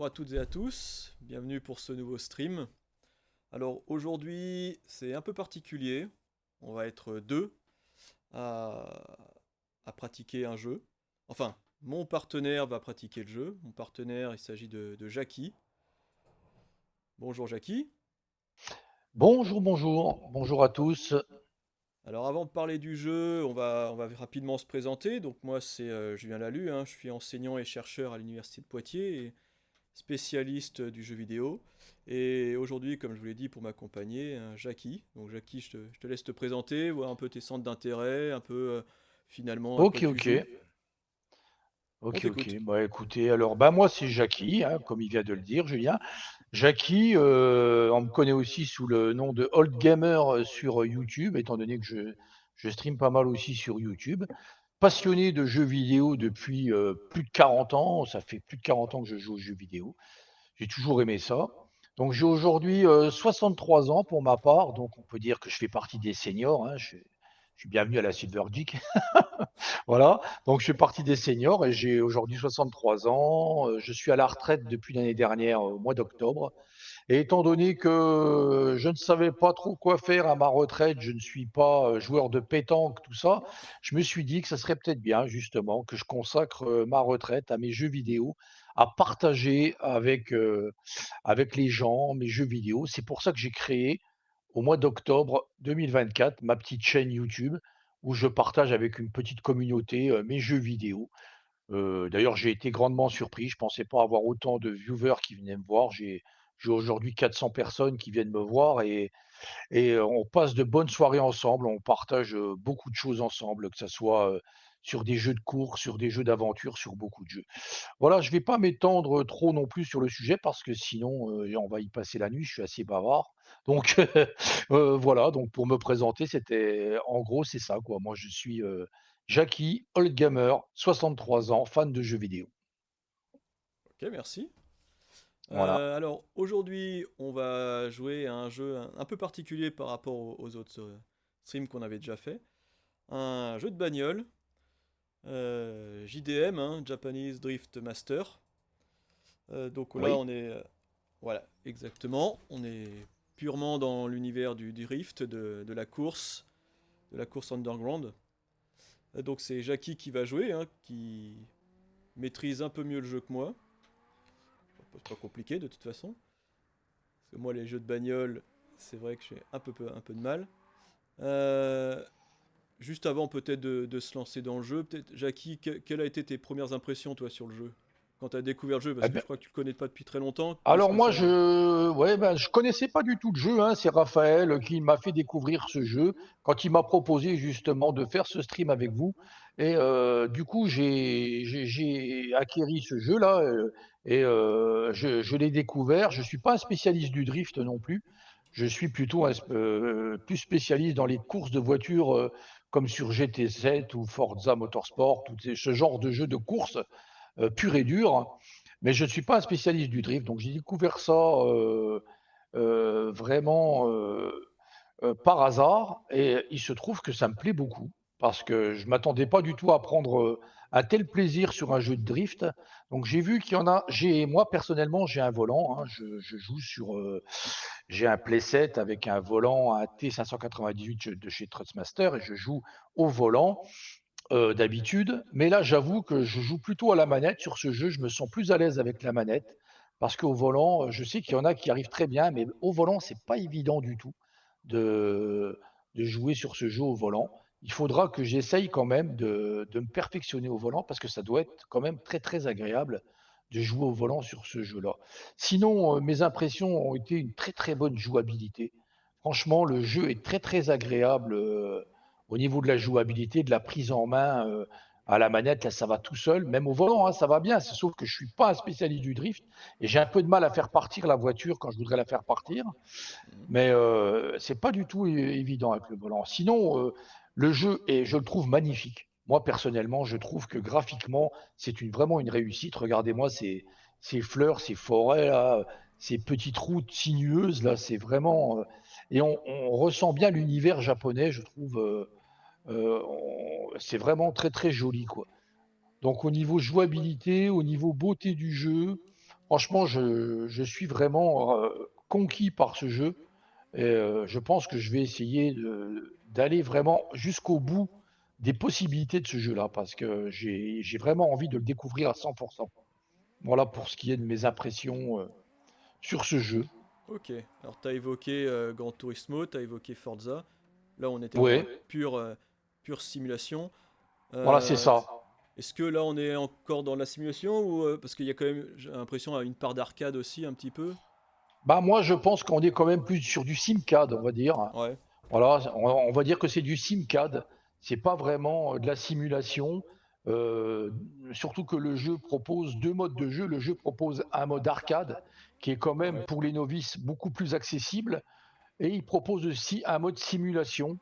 Bonjour à toutes et à tous, bienvenue pour ce nouveau stream. Alors aujourd'hui c'est un peu particulier, on va être deux à, à pratiquer un jeu. Enfin, mon partenaire va pratiquer le jeu, mon partenaire il s'agit de Jackie. Bonjour Jackie. Bonjour, bonjour, bonjour à tous. Alors avant de parler du jeu, on va rapidement se présenter. Donc moi c'est Julien Lalu, hein, je suis enseignant et chercheur à l'université de Poitiers spécialiste du jeu vidéo. Et aujourd'hui, comme je vous l'ai dit, pour m'accompagner, Jackie. Donc Jackie, je te laisse te présenter, voir un peu tes centres d'intérêt, un peu finalement à quoi Ok, tu ok, joues. On ok, ok. t'écoute. Bah écoutez, alors bah moi c'est Jackie, hein, comme il vient de le dire, Julien. Jackie, on me connaît aussi sous le nom de Old Gamer sur YouTube, étant donné que je stream pas mal aussi sur YouTube. Passionné de jeux vidéo depuis plus de 40 ans, ça fait plus de 40 ans que je joue aux jeux vidéo. J'ai toujours aimé ça. Donc j'ai aujourd'hui 63 ans pour ma part, donc on peut dire que je fais partie des seniors, hein. Je suis bienvenu à la Silver Geek. Voilà, donc je fais partie des seniors et j'ai aujourd'hui 63 ans. Je suis à la retraite depuis l'année dernière, au mois d'octobre. Et étant donné que je ne savais pas trop quoi faire à ma retraite, je ne suis pas joueur de pétanque, tout ça, je me suis dit que ça serait peut-être bien, justement, que je consacre ma retraite à mes jeux vidéo, à partager avec les gens mes jeux vidéo. C'est pour ça que j'ai créé, au mois d'octobre 2024, ma petite chaîne YouTube où je partage avec une petite communauté mes jeux vidéo. D'ailleurs, j'ai été grandement surpris. Je pensais pas avoir autant de viewers qui venaient me voir. J'ai aujourd'hui 400 personnes qui viennent me voir et on passe de bonnes soirées ensemble. On partage beaucoup de choses ensemble, que ça soit sur des jeux de course, sur des jeux d'aventure, sur beaucoup de jeux. Voilà, je vais pas m'étendre trop non plus sur le sujet parce que sinon, on va y passer la nuit. Je suis assez bavard. Donc, voilà, donc pour me présenter, c'était en gros, c'est ça, quoi. Moi, je suis Jackie, old gamer, 63 ans, fan de jeux vidéo. Ok, merci. Voilà. Alors aujourd'hui, on va jouer à un jeu un peu particulier par rapport aux autres streams qu'on avait déjà fait. Un jeu de bagnole, JDM, hein, Japanese Drift Master. Donc là, Oui. on est voilà, exactement. On est purement dans l'univers du drift, de la course underground. Donc c'est Jackie qui va jouer, hein, qui maîtrise un peu mieux le jeu que moi. C'est pas compliqué de toute façon. Parce que moi, les jeux de bagnole, c'est vrai que j'ai un peu de mal. Euh, Juste avant peut-être de se lancer dans le jeu, peut-être Jackie, quelles a été tes premières impressions toi sur le jeu? Quand tu as découvert le jeu, parce Eh que je ben, crois que tu le connais pas depuis très longtemps, qu'est-ce alors que moi, ça... je connaissais pas du tout le jeu, hein. C'est Raphaël qui m'a fait découvrir ce jeu quand il m'a proposé justement de faire ce stream avec vous. Et du coup, j'ai acquéri ce jeu-là et je l'ai découvert. Je suis pas un spécialiste du drift non plus. Je suis plutôt plus spécialiste dans les courses de voitures comme sur GT7 ou Forza Motorsport, ce genre de jeux de course pur et dur. Mais je ne suis pas un spécialiste du drift, donc j'ai découvert ça vraiment par hasard, et il se trouve que ça me plaît beaucoup, parce que je m'attendais pas du tout à prendre un tel plaisir sur un jeu de drift. Donc j'ai vu qu'il y en a. Moi personnellement, j'ai un volant, hein, je joue sur, j'ai un playset avec un volant, un T598 de chez Truckmaster, et je joue au volant d'habitude. Mais là, j'avoue que je joue plutôt à la manette sur ce jeu. Je me sens plus à l'aise avec la manette parce qu'au volant, je sais qu'il y en a qui arrivent très bien, mais au volant, c'est pas évident du tout de, de jouer sur ce jeu au volant. Il faudra que j'essaye quand même de me perfectionner au volant parce que ça doit être quand même très très agréable de jouer au volant sur ce jeu-là. Sinon, mes impressions ont été une très très bonne jouabilité. Franchement, le jeu est très très agréable au niveau de la jouabilité, de la prise en main à la manette. Là, ça va tout seul, même au volant, hein, ça va bien. C'est sauf que je suis pas un spécialiste du drift et j'ai un peu de mal à faire partir la voiture quand je voudrais la faire partir. Mhm. Mais c'est pas du tout évident avec le volant. Sinon, le jeu est, je le trouve magnifique. Moi personnellement, je trouve que graphiquement, c'est vraiment une réussite. Regardez-moi ces fleurs, ces forêts là, ces petites routes sinueuses là, c'est vraiment et on ressent bien l'univers japonais, je trouve. C'est vraiment très très joli quoi. Donc au niveau jouabilité, au niveau beauté du jeu, franchement, je suis vraiment conquis par ce jeu et je pense que je vais essayer d'aller vraiment jusqu'au bout des possibilités de ce jeu-là parce que j'ai vraiment envie de le découvrir à 100%. Voilà pour ce qui est de mes impressions sur ce jeu. Ok, alors tu as évoqué Gran Turismo, tu as évoqué Forza. Là, on était dans Ouais, la pure simulation. voilà, c'est Euh, ça. Est-ce que là, on est encore dans la simulation ou parce qu'il y a quand même, j'ai l'impression, une part d'arcade aussi un petit peu. Bah moi, je pense qu'on est quand même plus sur du SimCAD, on va dire. Ouais, Voilà, on va dire que c'est du SimCAD. C'est pas vraiment de la simulation. Euh, Surtout que le jeu propose deux modes de jeu. Le jeu propose un mode arcade qui est quand même ouais. pour les novices beaucoup plus accessible, et il propose aussi un mode simulation.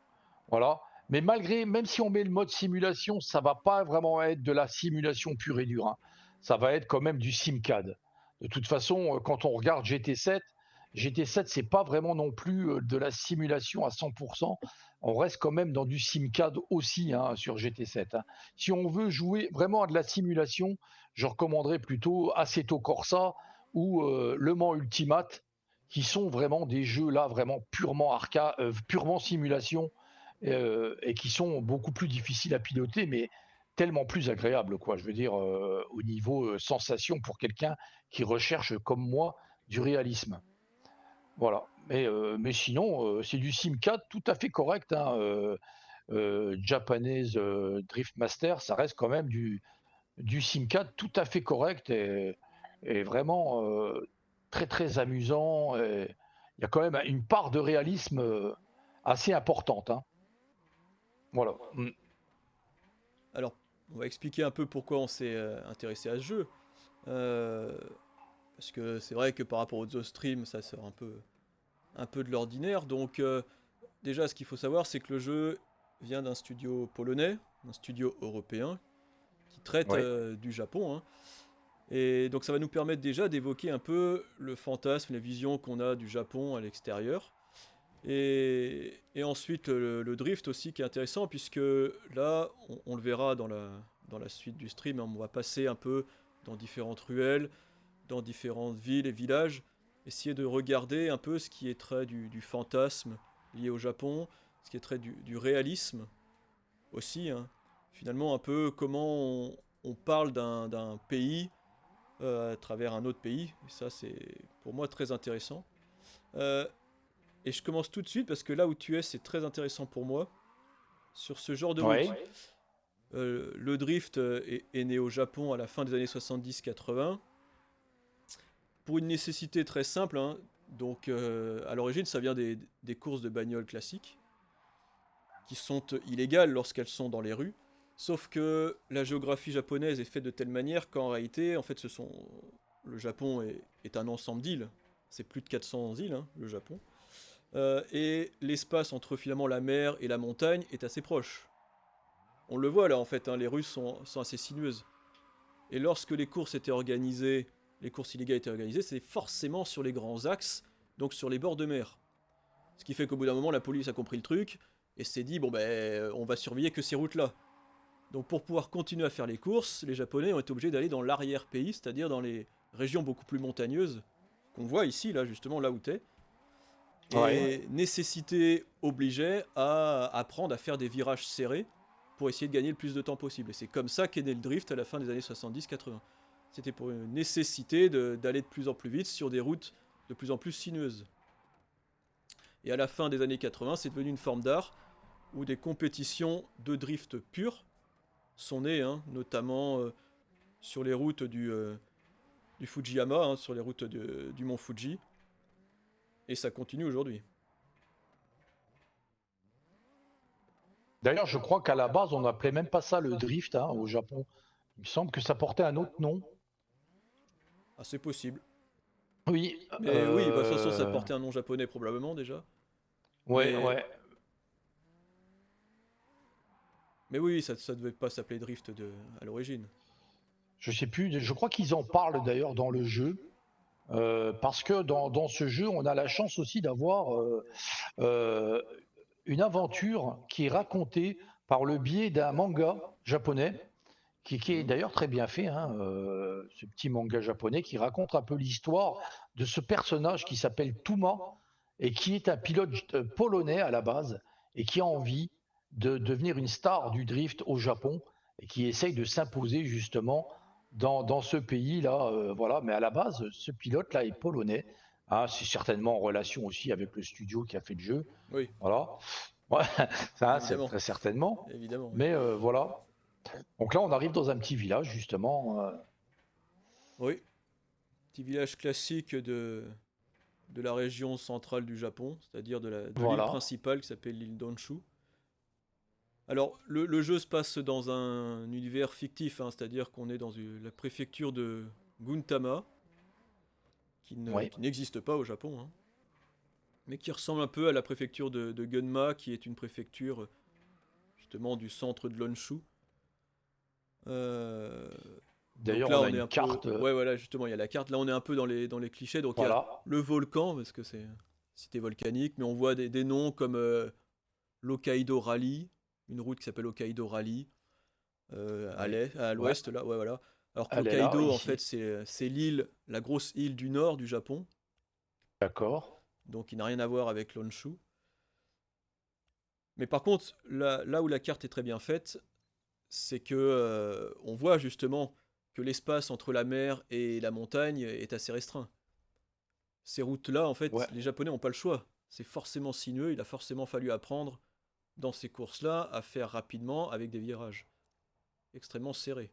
Voilà. Mais même si on met le mode simulation, ça va pas vraiment être de la simulation pure et dure, hein. Ça va être quand même du SimCAD. De toute façon, quand on regarde GT7, c'est pas vraiment non plus de la simulation à 100%. On reste quand même dans du SimCAD aussi, hein, sur GT7, hein. Si on veut jouer vraiment à de la simulation, je recommanderais plutôt Assetto Corsa ou Le Mans Ultimate, qui sont vraiment des jeux là vraiment purement arcade, purement simulation, et qui sont beaucoup plus difficiles à piloter, mais tellement plus agréables, quoi. Je veux dire, au niveau sensation pour quelqu'un qui recherche comme moi du réalisme. Voilà. Mais sinon, c'est du SimCAD tout à fait correct, hein. Japanese Drift Master, ça reste quand même du SimCAD tout à fait correct et vraiment très très amusant. Il y a quand même une part de réalisme assez importante, hein. Voilà. Mm. Alors, on va expliquer un peu pourquoi on s'est intéressé à ce jeu. Euh, Parce que c'est vrai que par rapport aux autres streams, ça sort un peu de l'ordinaire. Donc, déjà, ce qu'il faut savoir, c'est que le jeu vient d'un studio polonais, d'un studio européen, qui traite Ouais. du Japon, hein. Et donc ça va nous permettre déjà d'évoquer un peu le fantasme, les visions qu'on a du Japon à l'extérieur. Et ensuite le drift aussi qui est intéressant puisque là, on le verra dans la suite du stream, hein, on va passer un peu dans différentes ruelles, dans différentes villes et villages, essayer de regarder un peu ce qui est trait du fantasme lié au Japon, ce qui est trait du réalisme aussi, hein. Finalement un peu comment on parle d'un pays à travers un autre pays. Et ça, c'est pour moi très intéressant. Euh, et je commence tout de suite parce que là où tu es, c'est très intéressant pour moi. Sur ce genre de route, Ouais. le drift est né au Japon à la fin des années 70-80 pour une nécessité très simple, hein. Donc, à l'origine, ça vient des courses de bagnoles classiques qui sont illégales lorsqu'elles sont dans les rues. Sauf que la géographie japonaise est faite de telle manière qu'en réalité, en fait, le Japon est un ensemble d'îles. C'est plus de 400 îles, hein, le Japon. Et l'espace entre finalement la mer et la montagne est assez proche. On le voit là en fait, hein, les rues sont assez sinueuses. Et lorsque les courses étaient organisées, les courses illégales étaient organisées, c'est forcément sur les grands axes, donc sur les bords de mer. Ce qui fait qu'au bout d'un moment, la police a compris le truc et s'est dit bon ben, on va surveiller que ces routes-là. Donc pour pouvoir continuer à faire les courses, les Japonais ont été obligés d'aller dans l'arrière-pays, c'est-à-dire dans les régions beaucoup plus montagneuses, qu'on voit ici, là justement, là où t'es. Ouais. Et nécessité obligeait à apprendre à faire des virages serrés pour essayer de gagner le plus de temps possible. Et c'est comme ça qu'est né le drift à la fin des années 70-80. C'était pour une nécessité d'aller de plus en plus vite sur des routes de plus en plus sinueuses. Et à la fin des années 80, c'est devenu une forme d'art où des compétitions de drift pur sont nées, hein, notamment sur les routes du Fujiyama, hein, sur les routes du mont Fuji. Et ça continue aujourd'hui. D'ailleurs, je crois qu'à la base, on n'appelait même pas ça le drift, hein, au Japon. Il me semble que ça portait un autre nom. Ah, c'est possible. Oui. Mais oui, bah, de toute façon, ça portait un nom japonais probablement déjà. Ouais, Mais, ouais. mais oui, ça devait pas s'appeler Drift à l'origine. Je sais plus. Je crois qu'ils en parlent d'ailleurs dans le jeu. Parce que dans ce jeu, on a la chance aussi d'avoir euh, une aventure qui est racontée par le biais d'un manga japonais qui est Mhm. d'ailleurs très bien fait, hein, ce petit manga japonais qui raconte un peu l'histoire de ce personnage qui s'appelle Touma et qui est un pilote polonais à la base et qui a envie de devenir une star du drift au Japon et qui essaye de s'imposer justement dans ce pays-là. Voilà. Mais à la base, ce pilote-là est polonais. Hein, c'est certainement en relation aussi avec le studio qui a fait le jeu. Oui, Voilà. Ouais, ça, c'est évidemment. très certainement. Évidemment, oui. Mais voilà. Donc là, on arrive dans un petit village, justement. Oui, petit village classique de la région centrale du Japon, c'est-à-dire de l'île Voilà. principale qui s'appelle l'île d'Honshu. Alors, le jeu se passe dans un univers fictif, hein, c'est-à-dire qu'on est dans la préfecture de Guntama, Oui. qui n'existe pas au Japon, hein, mais qui ressemble un peu à la préfecture de Gunma, qui est une préfecture justement du centre de l'Honshu. Euh, donc D'ailleurs, là, on a on est une un peu. carte. Ouais, voilà, justement, il y a la carte. Là, on est un peu dans les clichés. Donc il y a Voilà. le volcan, parce que c'est une cité volcanique, mais on voit des noms comme l'Hokkaido Rally, une route qui s'appelle Hokkaido Rally, Oui. à Ouais. l'ouest, là, ouais, voilà. Alors que Elle est là, l'Hokkaido, en fait, ici. c'est l'île, la grosse île du nord du Japon, D'accord. donc il n'a rien à voir avec l'Honshu. Mais par contre, là où la carte est très bien faite, c'est que on voit justement que l'espace entre la mer et la montagne est assez restreint. Ces routes-là, en fait, Ouais. les Japonais n'ont pas le choix. C'est forcément sinueux, il a forcément fallu apprendre dans ces courses-là à faire rapidement avec des virages extrêmement serrés.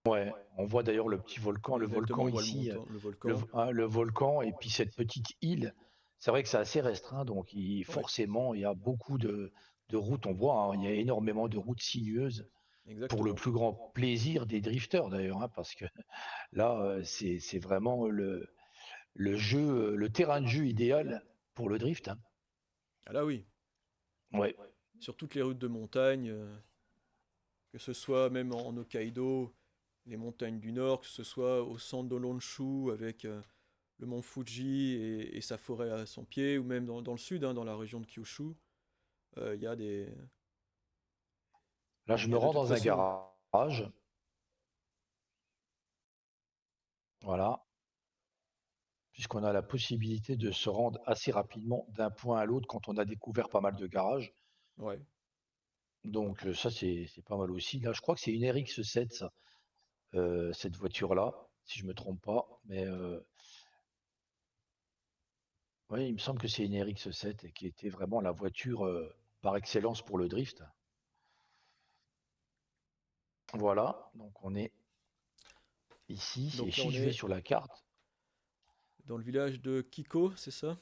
Ouais. On voit d'ailleurs le Exactement, volcan on voit ici, le volcan. le volcan et puis cette petite île. C'est vrai que c'est assez restreint, donc Ouais, forcément, il y a beaucoup de routes. On voit, hein, il y a énormément de routes sinueuses pour le exactement. plus grand plaisir des drifters d'ailleurs, hein, parce que là, c'est vraiment le jeu, le terrain de jeu idéal pour le drift. Hein. Ah là oui, Ouais. sur toutes les routes de montagne, que ce soit même en Hokkaido, les montagnes du nord, que ce soit au centre de l'Honshu avec le mont Fuji et sa forêt à son pied, ou même dans le sud, hein, dans la région de Kyushu, il y a Là, je il y me a de rends toute dans un façon. garage. Voilà. Puisqu'on a la possibilité de se rendre assez rapidement d'un point à l'autre quand on a découvert pas mal de garages. Ouais. Donc ça, c'est pas mal aussi. Là, je crois que c'est une RX-7, ça, cette voiture-là, si je me trompe pas. Mais oui, il me semble que c'est une RX-7 et qui était vraiment la voiture par excellence pour le drift. Voilà, donc on est ici. Et Donc là, si on je vais est sur la carte, dans le village de Kiko, c'est ça?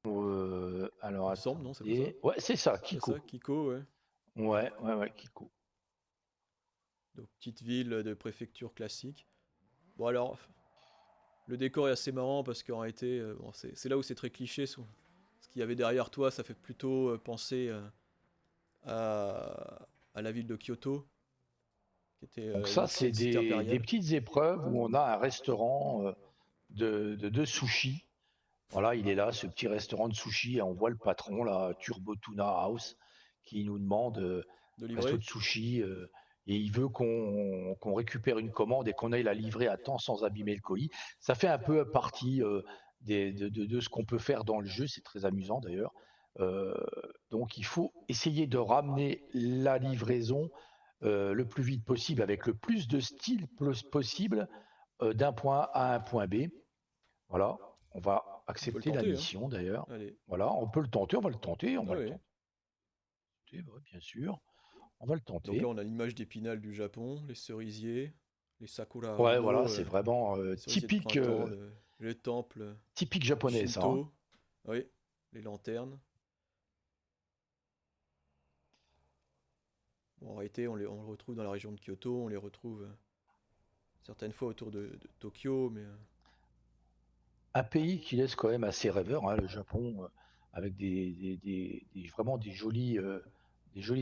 alors Il me semble, non, c'est pas ça? attendez. Ouais, c'est ça, C'est ça, Kiko. Kiko, ouais. Ouais, Kiko. Donc petite ville de préfecture classique. Bon alors, le décor est assez marrant parce qu'en réalité, bon, c'est là où c'est très cliché. Ce qu'il y avait derrière toi, ça fait plutôt penser à la ville de Kyoto, qui était Donc une ça, c'est ancienne cité des impériale. petites épreuves où on a un restaurant de sushi. Voilà, il est là, ce petit restaurant de sushi, et on voit le patron, là, Turbo Tuna House, qui nous demande De resto livrer. de sushi, et il veut qu'on récupère une commande et qu'on aille la livrer à temps sans abîmer le colis. Ça fait un peu partie de ce qu'on peut faire dans le jeu, c'est très amusant d'ailleurs. Euh, donc il faut essayer de ramener la livraison le plus vite possible, avec le plus de style possible, d'un point A à un point B. Voilà, on va On peut le accepter la tenter, hein. mission d'ailleurs. Allez. Voilà, on peut le tenter, on va le tenter, on Ah va le oui. tenter, ouais, bien sûr, on va le Donc là, tenter. on a l'image d'Épinal du Japon, les cerisiers, les sakura Ouais, voilà, haruno, c'est vraiment les cerisiers de printemps, le temple typique japonais, ça. Hein. Shinto, oui, les lanternes. Bon, en réalité, on le retrouve dans la région de Kyoto, on les retrouve certaines fois autour de Tokyo, mais Un pays qui laisse quand même assez rêveur, hein, le Japon, avec vraiment des jolis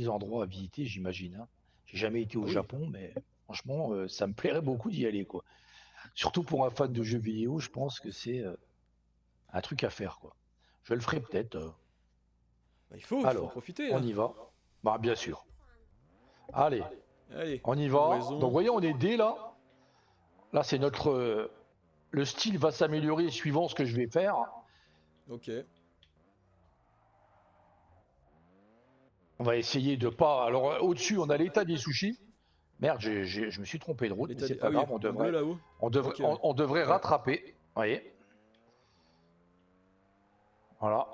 endroits à visiter, j'imagine. Hein. J'ai jamais été ah au oui, Japon, mais franchement, ça me plairait beaucoup d'y aller, quoi. Surtout pour un fan de jeux vidéo, je pense que c'est un truc à faire, quoi. Je le ferai peut-être. bah, il faut en Alors, profiter, on hein. y va. Bah, bien sûr. Allez. Allez, On y va. livraison. Donc, vous voyez, on est D là. Là, c'est notre. Le style va s'améliorer suivant ce que je vais faire. Ok. On va essayer de pas. Alors, au-dessus, on a l'état des sushis. Merde, je me suis trompé de route, mais c'est Ah pas oui, grave, on en bleu devrait, là-haut. on devrait, Ok, on, ouais. on devrait Ouais. rattraper. Vous voyez. Voilà.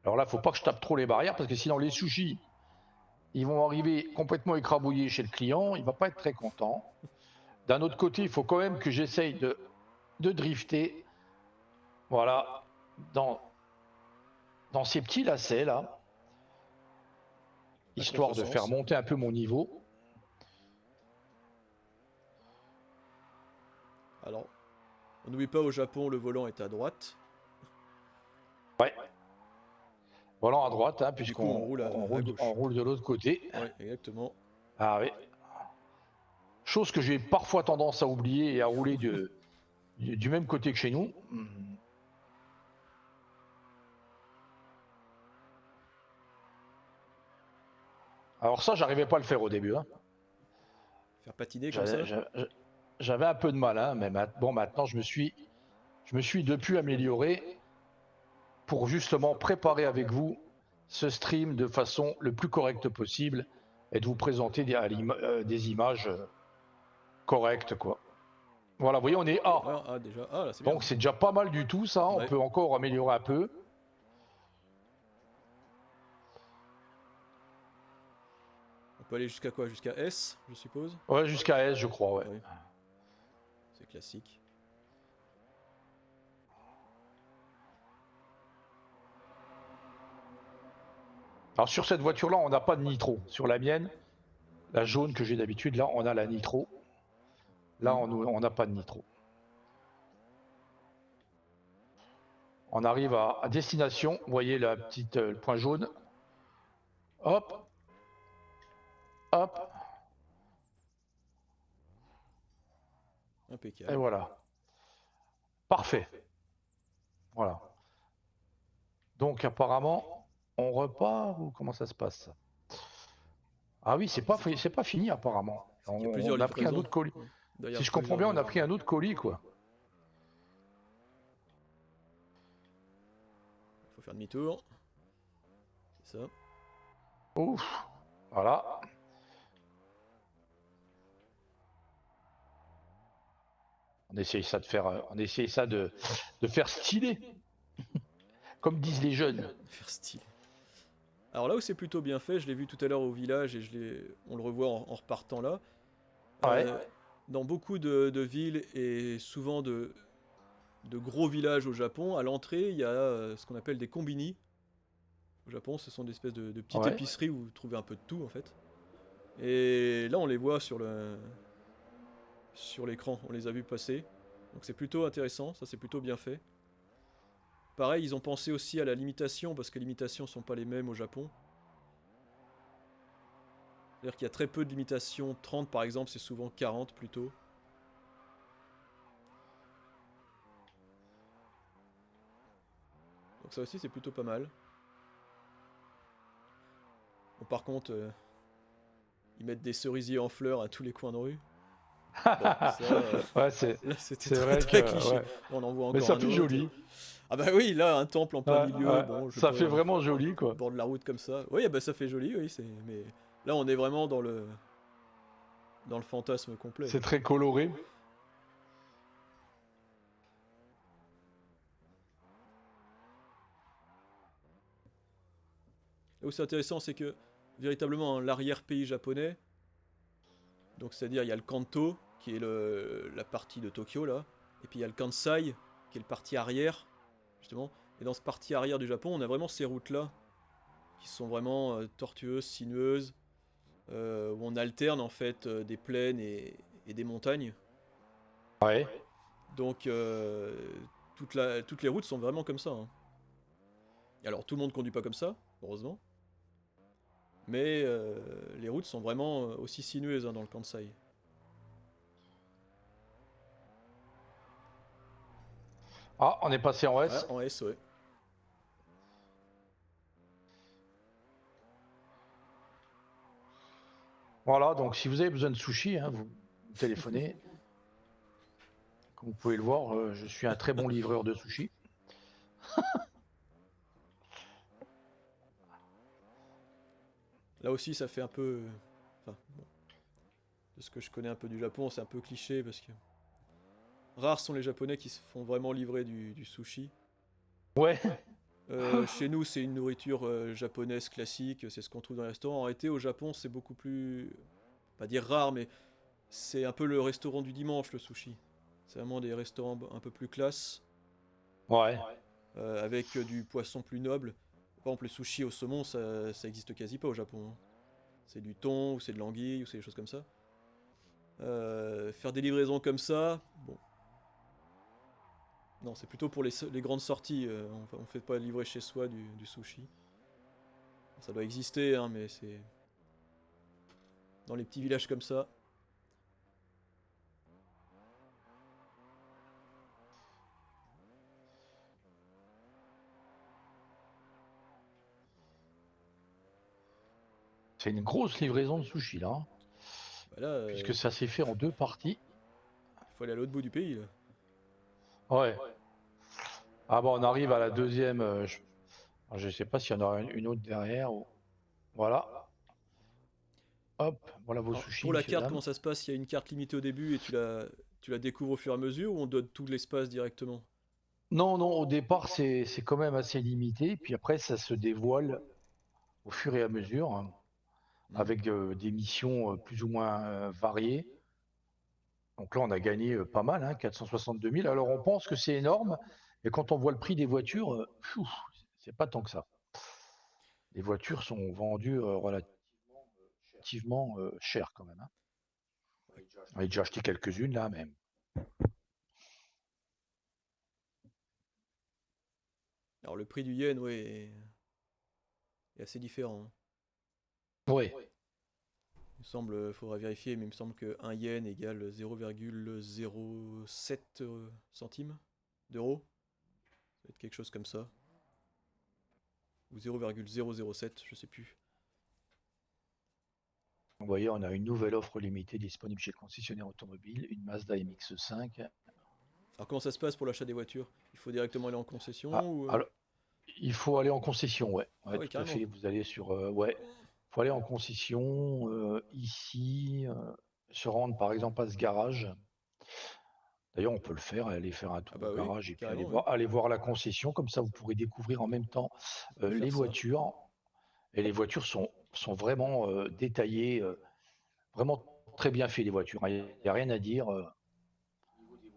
Alors là, faut pas que je tape trop les barrières parce que sinon les sushis, ils vont arriver complètement écrabouillés chez le client. Il va pas être très content. D'un autre côté, il faut quand même que j'essaye de drifter. Voilà. Dans ces petits lacets là, À histoire de faire contresens. monter un peu mon niveau. Alors, on n'oublie pas, au Japon, le volant est à droite. Ouais. Volant à droite, hein, Et du coup, on puisqu'on roule à on gauche. roule de l'autre côté. Ouais, exactement. Ah oui. Chose que j'ai parfois tendance à oublier et à rouler du même côté que chez nous. Alors ça, j'arrivais pas à le faire au début. Hein. Faire patiner comme ça. J'avais un peu de mal, hein, mais bon, maintenant, je me suis depuis amélioré pour justement préparer avec vous ce stream de façon le plus correcte possible et de vous présenter des images correctes, quoi. Voilà, vous voyez, on est A. Alors, ah, déjà. Ah, là, c'est bien. Donc c'est déjà pas mal du tout, ça. On Ouais. peut encore améliorer un peu. On peut aller jusqu'à quoi? Jusqu'à S, je suppose. Ouais, jusqu'à S, je crois, ouais. Oui. C'est classique. Alors sur cette voiture-là, on n'a pas de nitro. Sur la mienne, la jaune que j'ai d'habitude, là, on a la nitro. Là, on n'a pas de nitro. On arrive à destination. Vous voyez le point jaune. Hop, hop, et Impeccable. voilà. Parfait. Voilà. Donc apparemment, on repart ou comment ça se passe? Ah oui, c'est pas fini apparemment. C'est qu'il y a plusieurs On a pris un livraisons. autre colis. Ouais. Derrière Si je comprends plusieurs bien, on a livraisons. pris un autre colis, quoi. Il faut faire demi-tour. C'est ça. Ouf. Voilà. On essaye ça de faire stylé, comme disent les jeunes. Faire style. Alors là où c'est plutôt bien fait, je l'ai vu tout à l'heure au village et on le revoit en repartant là. Ouais. Dans beaucoup de villes et souvent de gros villages au Japon, à l'entrée, il y a ce qu'on appelle des combini. Au Japon, ce sont des espèces de petites Ouais. épiceries où vous trouvez un peu de tout en fait. Et là, on les voit sur l'écran, on les a vus passer. Donc c'est plutôt intéressant, ça c'est plutôt bien fait. Pareil, ils ont pensé aussi à la limitation, parce que les limitations sont pas les mêmes au Japon. C'est-à-dire qu'il y a très peu de limitations, 30 par exemple, c'est souvent 40 plutôt. Donc ça aussi c'est plutôt pas mal. Bon, par contre, ils mettent des cerisiers en fleurs à tous les coins de rue. Bon, ça, Ouais, là c'était c'est très, vrai très que cliché. ouais. On en voit Mais encore ça un fait autre. joli. Ah bah oui, là un temple en plein Ouais, milieu, ouais. bon, je Ça sais fait pas, vraiment joli, au quoi. bord de la route comme ça. Oui, bah ça fait joli, oui, mais là on est vraiment dans le fantasme complet. C'est très coloré. Là où c'est intéressant, c'est que véritablement l'arrière-pays japonais, donc c'est-à-dire il y a le Kanto, qui est la partie de Tokyo là, et puis il y a le Kansai, qui est le parti arrière, justement. Et dans ce parti arrière du Japon, on a vraiment ces routes-là, qui sont vraiment tortueuses, sinueuses, où on alterne en fait des plaines et des montagnes. Ouais. Donc toutes les routes sont vraiment comme ça. Hein. Alors tout le monde conduit pas comme ça, heureusement. Mais les routes sont vraiment aussi sinueuses hein, dans le Kansai. Ah, on est passé en Ah, S. en S, ouais. Voilà, donc si vous avez besoin de sushi, hein, vous me téléphonez. Comme vous pouvez le voir, je suis un très bon livreur de sushi. Là aussi, ça fait un peu. Enfin, bon, de ce que je connais un peu du Japon, c'est un peu cliché parce que rares sont les Japonais qui se font vraiment livrer du sushi. Ouais, Chez nous, c'est une nourriture japonaise classique, c'est ce qu'on trouve dans les restaurants. En réalité, au Japon, c'est beaucoup plus, pas dire rare, mais c'est un peu le restaurant du dimanche, le sushi. C'est vraiment des restaurants un peu plus classe, ouais. avec du poisson plus noble. Par exemple, le sushi au saumon, ça existe quasi pas au Japon, hein. C'est du thon, ou c'est de l'anguille, ou c'est des choses comme ça. Faire des livraisons comme ça, bon. Non, c'est plutôt pour les grandes sorties. On fait pas livrer chez soi du sushi. Ça doit exister, hein, mais c'est dans les petits villages comme ça. C'est une grosse livraison de sushi là, hein, Bah là, puisque ça s'est fait en 2 parties. il faut aller à l'autre bout du pays, là. Ouais. Ah bon, on arrive à la deuxième. Je sais pas s'il y en aura une autre derrière. Voilà. Hop, voilà vos Alors, sushis, pour la messieurs, carte, comment dames. ça se passe? Il y a une carte limitée au début et tu la découvres au fur et à mesure ou on donne tout l'espace directement? Non, non, au départ, c'est quand même assez limité. Puis après, ça se dévoile au fur et à mesure, hein, Hmm. avec des missions plus ou moins variées. Donc là, on a gagné pas mal, hein, 462 000. Alors, on pense que c'est énorme, mais quand on voit le prix des voitures, c'est pas tant que ça. Les voitures sont vendues relativement cher quand même, hein. On a déjà acheté quelques-unes là même. Alors, le prix du yen, ouais, est assez différent, hein. Ouais. Il me semble, faudra vérifier, mais il me semble que 1 yen égale 0,07 centimes d'euros. Ça va être quelque chose comme ça. Ou 0,007, je sais plus. Vous voyez, on a une nouvelle offre limitée disponible chez le concessionnaire automobile, une Mazda MX-5. Alors, comment ça se passe pour l'achat des voitures? Il faut directement aller en Ah, concession ou. alors, il faut aller en concession, ouais. Ah Ouais, oui, tout à carrément. fait. Vous allez sur, ouais. Il faut aller en concession ici, se rendre par exemple à ce garage. D'ailleurs, on peut le faire, aller faire un Ah tour au bah oui, garage et puis carrément, oui. aller voir la concession. Comme ça, vous pourrez découvrir en même temps On peut les faire ça. voitures. Et les voitures sont vraiment détaillées, vraiment très bien fait, les voitures. Il n'y a rien à dire.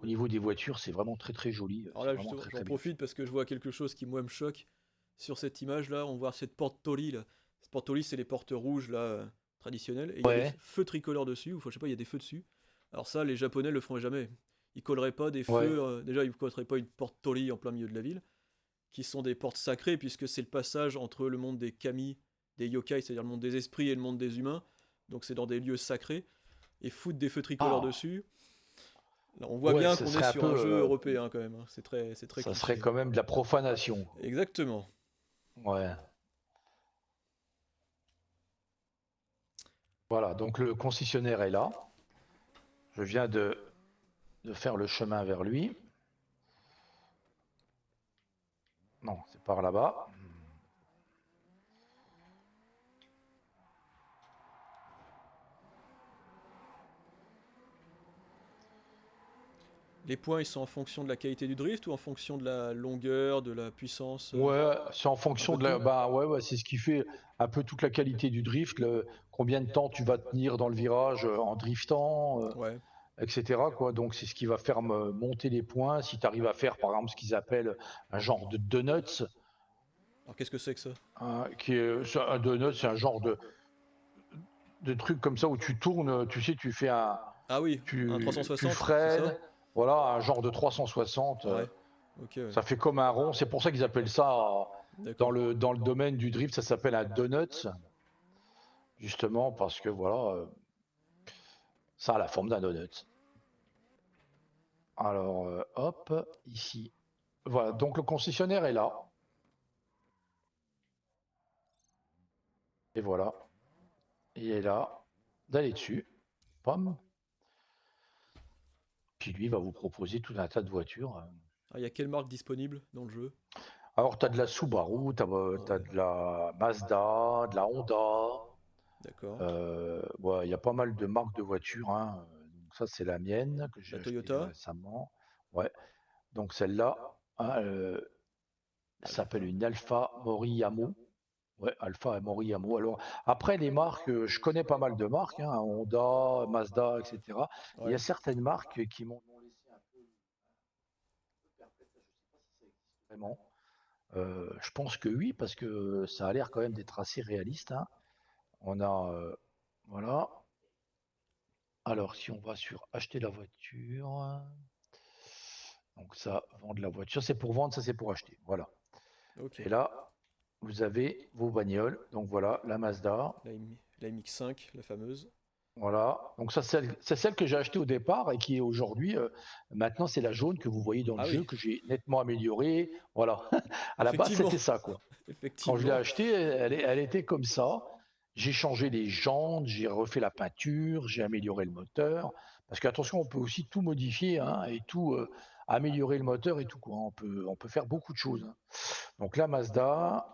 Au niveau des voitures, c'est vraiment très très joli. Alors C'est là, vraiment justement, très j'en très bien fait. profite parce que je vois quelque chose qui, moi, me choque. Sur cette image-là, on voit cette porte Toli, là. Cette porte Toli, c'est les portes rouges, là, traditionnelles. Et il y a des Ouais, feux tricolores dessus, ou enfin, je sais pas, il y a des feux dessus. Alors ça, les Japonais le feraient jamais. Ils colleraient pas des ouais. feux... déjà, ils colleraient pas une porte Toli en plein milieu de la ville, qui sont des portes sacrées, puisque c'est le passage entre le monde des kami, des yokai, c'est-à-dire le monde des esprits, et le monde des humains. Donc c'est dans des lieux sacrés. Et foutre des feux tricolores Ah, dessus... Là, on voit ouais, bien ce qu'on est serait un sur peu, un jeu européen, quand même, hein. C'est très ça serait cliché. quand même de la profanation. Exactement. Ouais. Voilà, donc le concessionnaire est là. Je viens de faire le chemin vers lui. Non, c'est par là-bas. Les points, ils sont en fonction de la qualité du drift ou en fonction de la longueur, de la puissance, Ouais, c'est en un fonction peu de de la. tout? Bah ouais, ouais, c'est ce qui fait un peu toute la qualité du drift, combien de temps tu vas tenir dans le virage en driftant, Ouais. etc. quoi. Donc c'est ce qui va faire monter les points. Si tu arrives à faire par exemple ce qu'ils appellent un genre de donuts, Alors qu'est-ce que c'est que ça? hein, un donut, c'est un genre de truc comme ça où tu tournes, tu sais, tu fais Ah oui, un tu 360, c'est ça? freines, voilà, un genre de 360. Ouais. Ok, ouais. Ça fait comme un rond. C'est pour ça qu'ils appellent ça D'accord. dans le domaine du drift, ça s'appelle un donut, justement parce que voilà, ça a la forme d'un donut. Alors, hop, ici. Voilà, donc le concessionnaire est là. Et voilà, il est là. d'aller dessus. Pam. Puis lui va vous proposer tout un tas de voitures. Ah, il y a quelle marque disponible dans le jeu? Alors, tu as de la Subaru, tu Ah as, ouais, de la Mazda, de la Honda. d'accord. Ouais, il y a pas mal de marques de voitures, hein. Donc ça, c'est la mienne que j'ai La achetée Toyota? récemment. Ouais. Donc celle-là, hein, s'appelle Alpha. une Alfa Moriyamo. Ouais, Alpha Moriyamo. Alors, après, les marques, je connais pas mal de marques, hein, Honda, Mazda, etc. Il y Ouais. a certaines marques qui m'ont laissé un peu perplexe. Je sais pas si ça existe vraiment. Je pense que oui, parce que ça a l'air quand même d'être assez réaliste, hein. On a, voilà. Alors, si on va sur acheter la voiture, donc ça, vendre la voiture, c'est pour vendre, ça c'est pour acheter. Voilà. Ok. Et là, vous avez vos bagnoles. Donc voilà, la Mazda. La MX-5, la fameuse. Voilà. Donc ça, c'est celle que j'ai achetée au départ et qui est aujourd'hui, maintenant, c'est la jaune que vous voyez dans le Ah jeu, oui, que j'ai nettement améliorée. Voilà. À la base, effectivement. c'était ça, quoi. Quand je l'ai Effectivement. achetée, elle était comme ça. J'ai changé les jantes, j'ai refait la peinture, j'ai amélioré le moteur. Parce qu'attention, on peut aussi tout modifier, hein, et tout améliorer le moteur et tout, quoi. On peut faire beaucoup de choses, hein. Donc la Mazda,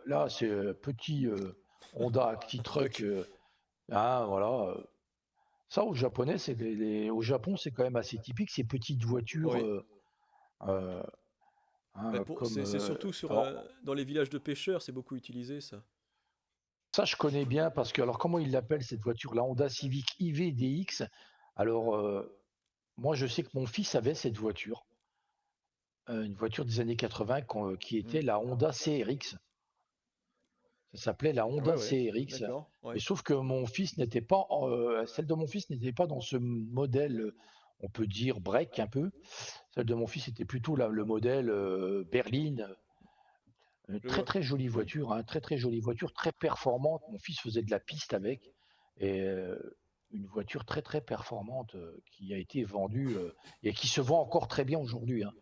là c'est petit Honda Un Acti Truck, truc. hein, voilà. Ça au japonais, au Japon c'est quand même assez typique ces petites voitures, Oui. euh, Bah, hein, comme c'est surtout alors dans les villages de pêcheurs, c'est beaucoup utilisé ça. ça je connais bien parce que alors comment ils l'appellent cette voiture, la Honda Civic IVDX. Alors moi je sais que mon fils avait cette voiture, une voiture des années 80 qui Hmm. était la Honda CRX. Ça s'appelait la Ouais, Honda ouais. CRX. D'accord. Mais Ouais. sauf que mon fils n'était pas, celle de mon fils n'était pas dans ce modèle, on peut dire break un peu. Celle de mon fils était plutôt le modèle berline. Une Je très vois. très jolie Hmm. voiture, hein, très très jolie voiture, très performante. Mon fils faisait de la piste avec et une voiture très très performante qui a été vendue et qui se vend encore très bien aujourd'hui, hein,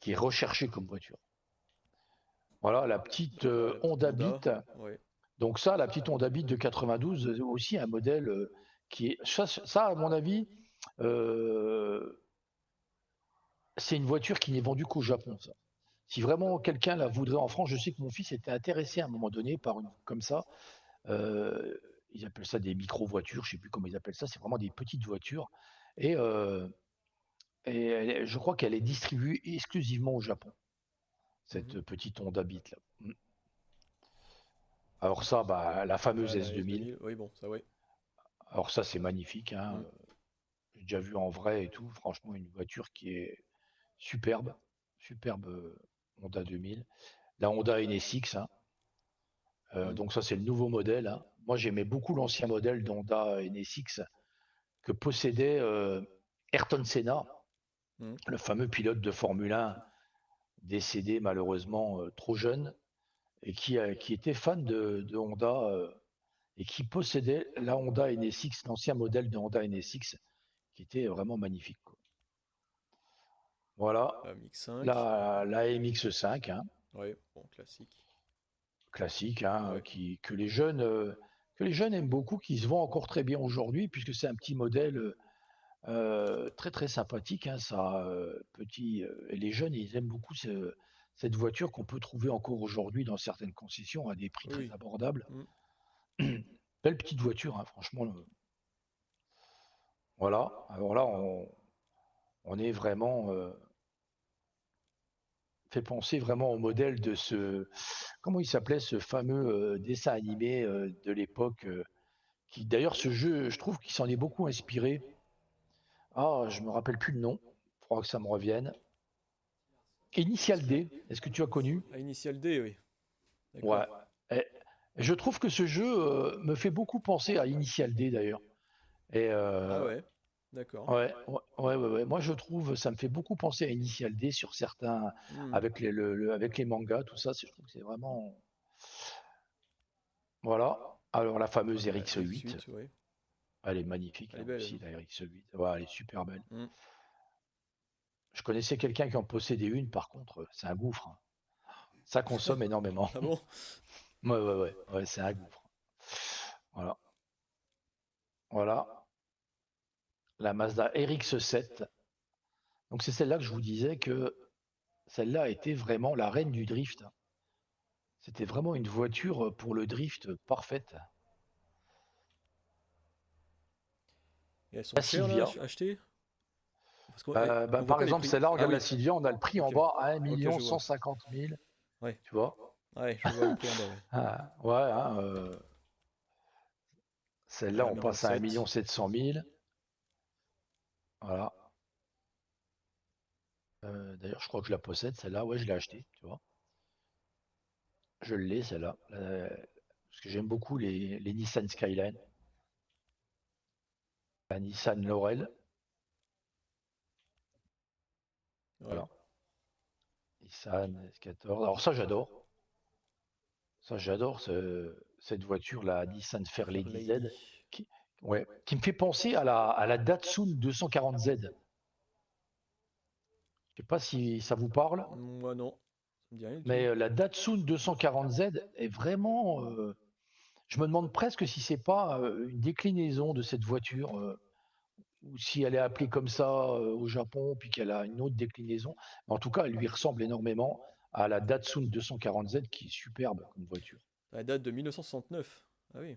qui est recherchée comme voiture. Voilà la petite Ouais, la petite Honda Honda. Beat. Ouais. Donc ça, la petite Honda Beat de 92, aussi un modèle qui est ça, à mon avis, euh, c'est une voiture qui n'est vendue qu'au Japon. Ça. Si vraiment quelqu'un la voudrait en France, je sais que mon fils était intéressé à un moment donné par une comme ça. Euh, Ils appellent ça des micro-voitures, je ne sais plus comment ils appellent ça. C'est vraiment des petites voitures. Et, je crois qu'elle est distribuée exclusivement au Japon, Mhm. cette petite Honda Beat là. Alors ça, bah, la Ouais, fameuse la S2000. S2000. Oui, bon, ça ouais. Alors ça, c'est magnifique, hein. Hmm. J'ai déjà vu en vrai et tout. Franchement, une voiture qui est superbe. Superbe Honda 2000. La Honda NSX, hein. Hmm. Donc ça, c'est le nouveau modèle, hein. Moi, j'aimais beaucoup l'ancien modèle d'Honda NSX que possédait Ayrton Senna, Hmm. le fameux pilote de Formule 1 décédé malheureusement trop jeune et qui était fan de Honda et qui possédait la Honda NSX, l'ancien modèle de Honda NSX, qui était vraiment magnifique, quoi. Voilà, La MX-5. la MX5, hein, Ouais, bon, classique. classique, hein, Ouais. que les jeunes aiment beaucoup, qui se vend encore très bien aujourd'hui, puisque c'est un petit modèle très très sympathique, hein, ça, et les jeunes, ils aiment beaucoup cette voiture qu'on peut trouver encore aujourd'hui dans certaines concessions à des prix très Oui. abordables. Hmm. Belle petite voiture, hein, franchement. Voilà, alors là, on est vraiment fait penser vraiment au modèle de comment il s'appelait ce fameux dessin animé de l'époque, qui d'ailleurs ce jeu, je trouve qu'il s'en est beaucoup inspiré. Ah, je me rappelle plus le nom, il faudra que ça me revienne. Initial D, est-ce que tu as connu? Ah, Initial D, oui. Ouais. D'accord. Et je trouve que ce jeu me fait beaucoup penser à Initial D d'ailleurs. Et Ah ouais. D'accord. ouais, ouais, ouais, ouais, ouais. Moi je trouve, ça me fait beaucoup penser à Initial D sur certains, Hmm. avec avec les mangas, tout ça. Je trouve que c'est vraiment. Voilà. Alors la fameuse La RX-8, RX-8, ouais. elle est magnifique Elle est là belle, aussi, hein. la RX-8. Ouais, elle est super belle. Hmm. Je connaissais quelqu'un qui en possédait une, par contre, c'est un gouffre, hein. Ça consomme énormément. Ah bon? Ouais, ouais, ouais, ouais, c'est un gouffre. Voilà. Voilà. La Mazda RX-7. Donc c'est celle-là que je vous disais que celle-là a été vraiment la reine du drift. C'était vraiment une voiture pour le drift parfaite. Et elles sont La chères là Silvia. à acheter? Parce qu'on on voit Par pas les exemple, prix. celle-là, Ah regarde la oui, Silvia, on a le prix en ok. bas à 1 Ok, je vois. 150 000. Ouais, Tu vois? ouais, je vois le prix en bas, ouais. Ah, ouais, hein, Ouais, celle-là, 1,7 on passe à 1 700 000. Voilà. D'ailleurs, je crois que je la possède, celle-là. Ouais, je l'ai achetée, tu vois. Je l'ai, celle-là. Parce que j'aime beaucoup les Nissan Skyline. La Nissan Laurel. Ouais, Voilà. Nissan S14. Alors ça, j'adore. Ça, j'adore cette voiture, la Nissan Fairlady Fairlady. Z, qui, ouais, qui me fait penser à la Datsun 240Z. Je sais pas si ça vous parle, Moi non, ça me dit rien du mais tout. la Datsun 240Z est vraiment. Je me demande presque si c'est pas une déclinaison de cette voiture, ou si elle est appelée comme ça au Japon, puis qu'elle a une autre déclinaison. Mais en tout cas, elle lui ressemble énormément à la Datsun 240Z, qui est superbe comme voiture. Elle date de 1969. Ah oui.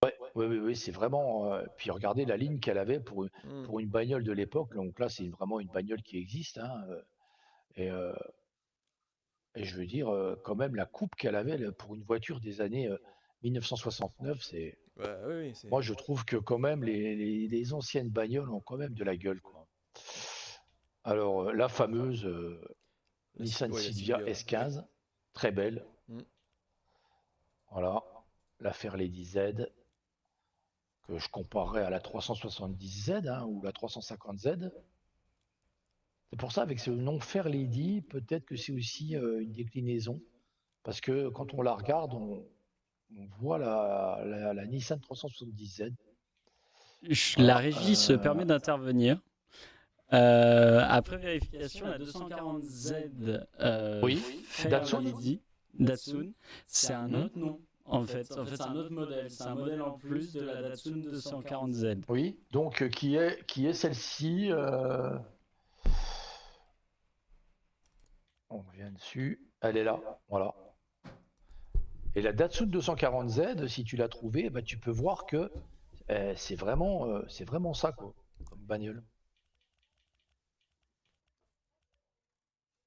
Oui, oui, oui, c'est vraiment. Puis regardez la ligne qu'elle avait Hmm. pour une bagnole de l'époque. Donc là, c'est vraiment une bagnole qui existe, hein, et, euh, et je veux dire, quand même, la coupe qu'elle avait là, pour une voiture des années 1969, c'est. Bah oui, oui, c'est Moi, je trouve que quand même, les anciennes bagnoles ont quand même de la gueule, quoi. Alors, la fameuse Nissan ouais, la Silvia Silvia, ouais. S15, très belle. Hmm. Voilà. La Fairlady Z, que je comparerais à la 370Z, hein, ou la 350Z. C'est pour ça, avec ce nom Fairlady, peut-être que c'est aussi une déclinaison. Parce que quand on la regarde, on voit la Nissan 370Z. La Voilà. régie se permet d'intervenir. Après vérification, la 240Z Oui, Datsun. Fairlady Datsun, c'est un autre nom. En fait, c'est un autre modèle. C'est un modèle en plus de la Datsun 240Z. Oui, donc qui est celle-ci. On revient dessus. Elle est là. Voilà. Et la Datsun 240Z, si tu l'as trouvée, bah, tu peux voir que c'est vraiment ça, quoi, comme bagnole.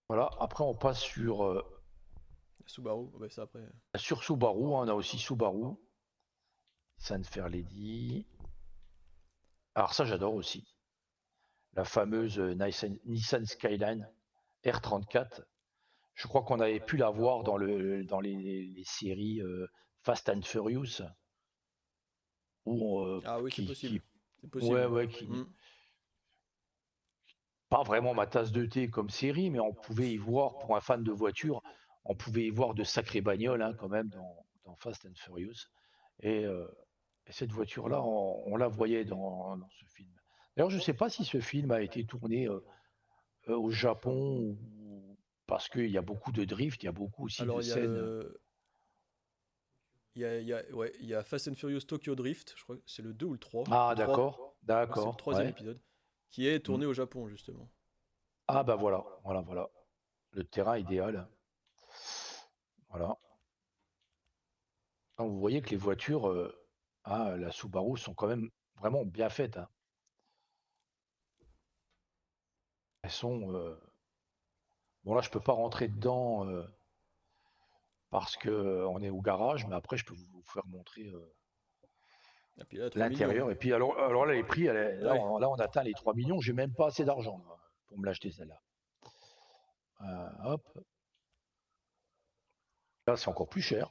Voilà. Après, on passe La Subaru, ouais, ça après. sur Subaru, hein. On a aussi Subaru. Nissan Fairlady. Alors ça, j'adore aussi. La fameuse Nissan Skyline R34. Je crois qu'on avait pu la voir dans les séries Fast and Furious, où, Ah oui, c'est qui, possible. C'est possible, ouais, ouais. ouais, qui Hmm. pas vraiment ma tasse de thé comme série, mais on pouvait y voir, pour un fan de voiture, on pouvait y voir de sacrées bagnoles, hein, quand même dans Fast and Furious. Et, euh, et cette voiture-là, on la voyait dans ce film. D'ailleurs, je ne sais pas si ce film a été tourné au Japon, parce qu'il y a beaucoup de drift, il y a beaucoup aussi de Alors il y a scènes. le. Ouais, il y a Fast and Furious Tokyo Drift, je crois que c'est le 2 ou le 3. Ah, Le 3. d'accord, Je crois que c'est le d'accord, troisième ouais. épisode. Qui est Mm. tourné au Japon, justement. Ah, bah voilà, voilà, voilà. Le terrain idéal. Voilà. Donc, vous voyez que les voitures, la Subaru, sont quand même vraiment bien faites, hein. Elles sont. Bon, là, je peux pas rentrer dedans parce que on est au garage, mais après, je peux vous faire montrer Et puis là, 3 millions. l'intérieur. Et puis, alors là, les prix, Ah ouais. là, on atteint les 3 millions. J'ai même pas assez d'argent là, pour me l'acheter, celle-là. Hop. Là, c'est encore plus cher.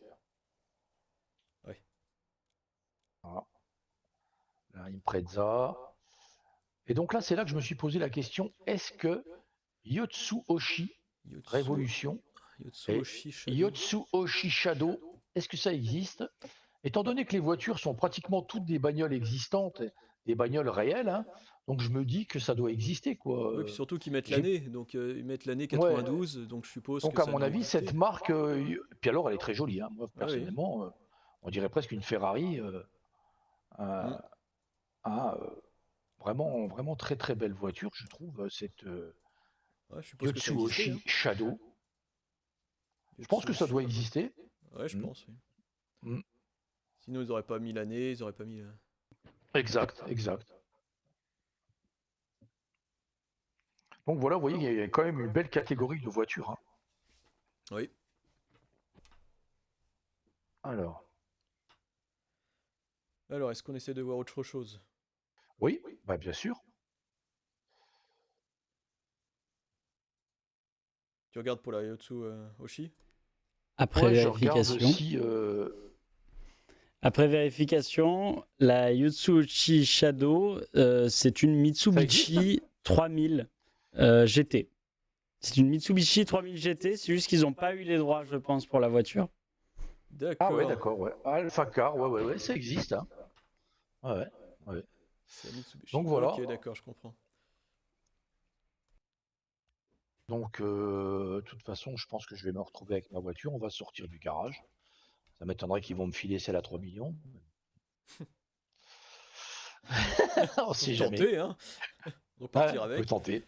Ouais. Voilà. Là, Impreza. Et donc là, c'est là que je me suis posé la question, est-ce que Yotsuoshi Yotsu... Révolution et Yotsuoshi Shadow. Yotsuoshi Shadow, est-ce que ça existe? Étant Ah, donné que les voitures sont pratiquement toutes des bagnoles existantes, des bagnoles réelles, hein, donc je me dis que ça doit exister, quoi. oui, puis surtout qu'ils mettent J'ai, l'année. Donc ils mettent l'année ouais, 92, donc je suppose que donc à ça a mon dû avis, cette exister. marque, puis alors elle est très jolie, hein. Moi Ah oui. personnellement, on dirait presque une Ferrari. Euh, Mm. vraiment, vraiment très très belle voiture, je trouve, cette Ouais, je suppose que ça existait, hein. Yotsuoshi Shadow. Je pense que ça doit Yotsuoshi. exister. Ouais, je Mm, pense, oui. mm. Sinon, ils auraient pas mis l'année, ils auraient pas mis. Exact, exact. Donc voilà, vous voyez, il y a quand même une belle catégorie de voitures, hein. Oui. Alors, Alors, est-ce qu'on essaie de voir autre chose? oui, bah bien sûr. Tu regardes pour la Yotsuoshi? Après Ouais, je regarde vérification. aussi. Après vérification, la Yotsuoshi Shadow, c'est une Ça existe? Mitsubishi 3000 GT. C'est une Mitsubishi 3000 GT, c'est juste qu'ils n'ont pas eu les droits, je pense, pour la voiture. Ah ouais, D'accord. d'accord, ouais. Alpha Car, ouais, ouais, ouais, ça existe, hein. Ouais, ouais, ouais. C'est la Mitsubishi. Donc Ok, voilà. d'accord, je comprends. Donc, de toute façon, je pense que je vais me retrouver avec ma voiture. On va sortir du garage. Ça m'étonnerait qu'ils vont me filer celle à 3 millions. On Faut sait jamais. tenter, hein. Ouais, Repartir on peut avec. tenter.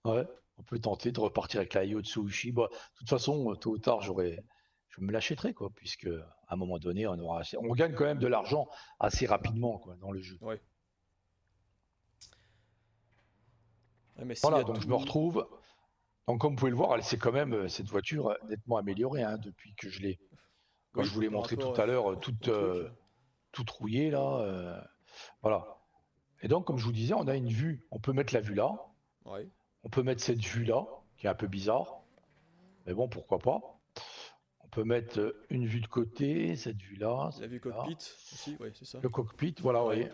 Ouais, on peut tenter de repartir avec la Yotsuushi. Bah, de toute façon, tôt ou tard, je me l'achèterai, quoi, puisque à un moment donné, on gagne quand même de l'argent assez rapidement, quoi, dans le jeu. Ouais. Ah, mais s'il y Voilà, a donc je me tout. retrouve. Donc, comme vous pouvez le voir, elle s'est quand même cette voiture nettement améliorée, hein, depuis que je l'ai. Quand je Oui, vous l'ai par montré tout rapport à l'heure, au truc. toute rouillée là. Voilà. Et donc, comme je vous disais, on a une vue. On peut mettre la vue là. Ouais. On peut mettre cette vue là, qui est un peu bizarre. Mais bon, pourquoi pas. On peut mettre une vue de côté, La cette vue vue là. cockpit aussi, ouais, c'est ça. Le cockpit, voilà, vous Ouais. voyez.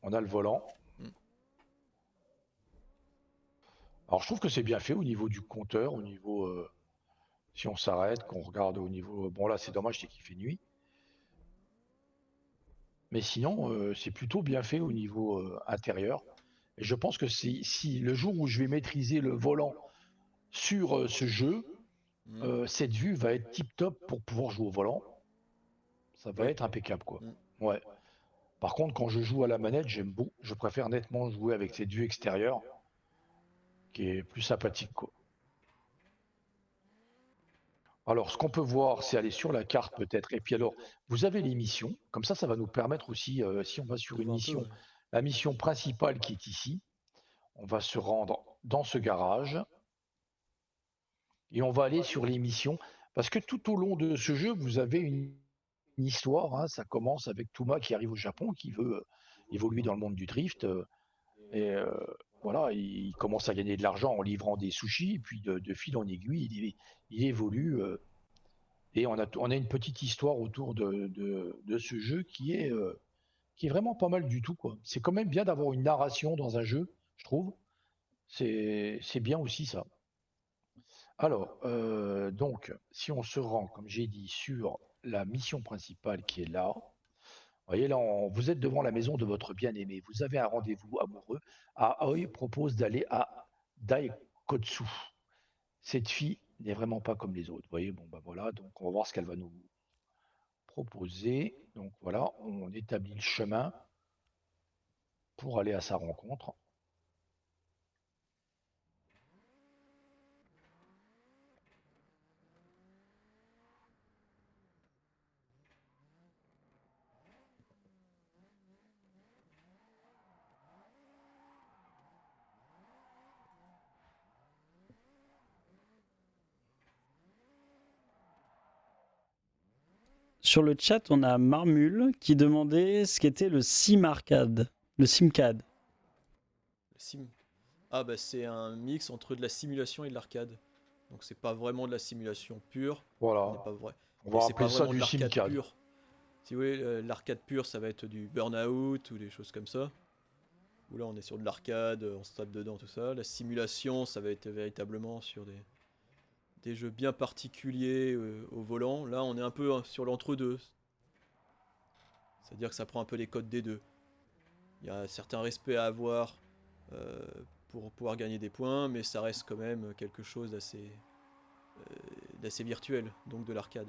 On a le volant. Mm. Alors, je trouve que c'est bien fait au niveau du compteur, au niveau. Si on s'arrête, qu'on regarde au niveau. Bon, là, c'est dommage, c'est qu'il fait nuit. Mais sinon, c'est plutôt bien fait au niveau intérieur. Et je pense que si le jour où je vais maîtriser le volant sur ce jeu, Mm. cette vue va être tip top pour pouvoir jouer au volant. Ça va Oui. être impeccable, quoi. Mm. Ouais. Par contre, quand je joue à la manette, je préfère nettement jouer avec cette vue extérieure, qui est plus sympathique, quoi. Alors, ce qu'on peut voir, c'est aller sur la carte peut-être. Et puis alors, vous avez les missions. Comme ça va nous permettre aussi, si on va sur De une voir un peu, mission, ouais. la mission principale qui est ici, on va se rendre dans ce garage et on va aller sur les missions. Parce que tout au long de ce jeu, vous avez une histoire, hein. Ça commence avec Touma qui arrive au Japon, qui veut évoluer dans le monde du drift. Et voilà, il commence à gagner de l'argent en livrant des sushis. Et puis de fil en aiguille, il évolue. Et on a une petite histoire autour de ce jeu qui est vraiment pas mal du tout, quoi. C'est quand même bien d'avoir une narration dans un jeu, je trouve. C'est bien aussi ça. Alors, donc, si on se rend, comme j'ai dit, sur la mission principale qui est là, vous voyez là, vous êtes devant la maison de votre bien-aimé. Vous avez un rendez-vous amoureux. Aoi propose d'aller à Daikotsu. Cette fille n'est vraiment pas comme les autres. Vous voyez, bon bah voilà, donc on va voir ce qu'elle va nous proposer. Donc voilà, on établit le chemin pour aller à sa rencontre. Sur le chat, on a Marmule qui demandait ce qu'était le SIM arcade. Le SIMCAD. Le sim. Ah, bah, c'est un mix entre de la simulation et de l'arcade. Donc, c'est pas vraiment de la simulation pure. On n'est Voilà, pas vrai. on Et va c'est appeler pas ça vraiment de du l'arcade SimCAD. pure. Si vous voulez, l'arcade pure, ça va être du Burnout ou des choses comme ça. Où là, on est sur de l'arcade, on se tape dedans, tout ça. La simulation, ça va être véritablement sur des jeux bien particuliers au volant. Là, on est un peu sur l'entre-deux. C'est-à-dire que ça prend un peu les codes des deux. Il y a un certain respect à avoir euh, pour pouvoir gagner des points, mais ça reste quand même quelque chose d'assez virtuel, donc de l'arcade.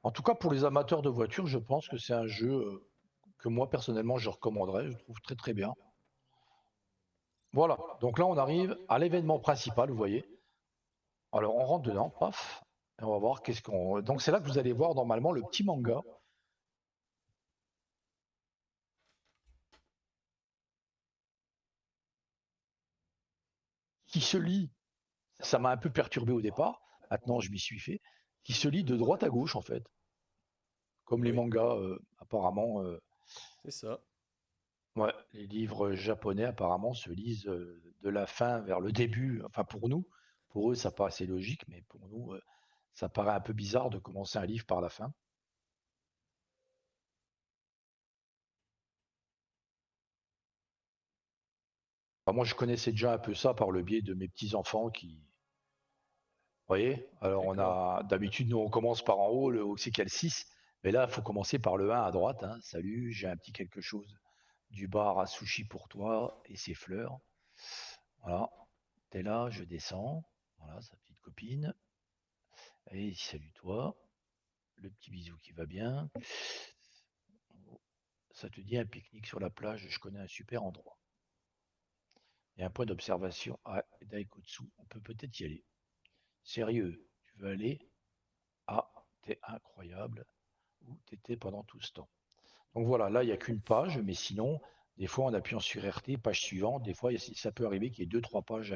En tout cas, pour les amateurs de voitures, je pense que c'est un jeu que moi, personnellement, je recommanderais. Je trouve très très bien. Voilà, donc là, on arrive à l'événement principal, vous voyez. Alors, on rentre dedans, paf, et on va voir qu'est-ce qu'on... Donc, c'est là que vous allez voir, normalement, le petit manga qui se lit, ça m'a un peu perturbé au départ, maintenant je m'y suis fait, qui se lit de droite à gauche, en fait, comme les Oui, mangas, apparemment. c'est ça. Ouais, les livres japonais, apparemment, se lisent de la fin vers le début. Enfin, pour eux, ça paraît assez logique, mais pour nous, ça paraît un peu bizarre de commencer un livre par la fin. Enfin, moi, je connaissais déjà un peu ça par le biais de mes petits-enfants qui... Vous voyez? Alors, on D'accord. a... D'habitude, nous, on commence par en haut, c'est qu'il y a le 6. Mais là, il faut commencer par le 1 à droite, hein. Salut, j'ai un petit quelque chose du bar à sushi pour toi et ses fleurs. Voilà. T'es là, je descends. Voilà, sa petite copine. Allez, salut toi. Le petit bisou qui va bien. Ça te dit un pique-nique sur la plage, je connais un super endroit. Il y a un point d'observation à Daikotsu, on peut peut-être y aller. Sérieux, tu veux aller? Ah, t'es incroyable. Où t'étais pendant tout ce temps? Donc voilà, là, il n'y a qu'une page, mais sinon, des fois, en appuyant sur RT, page suivante, des fois, ça peut arriver qu'il y ait deux, trois pages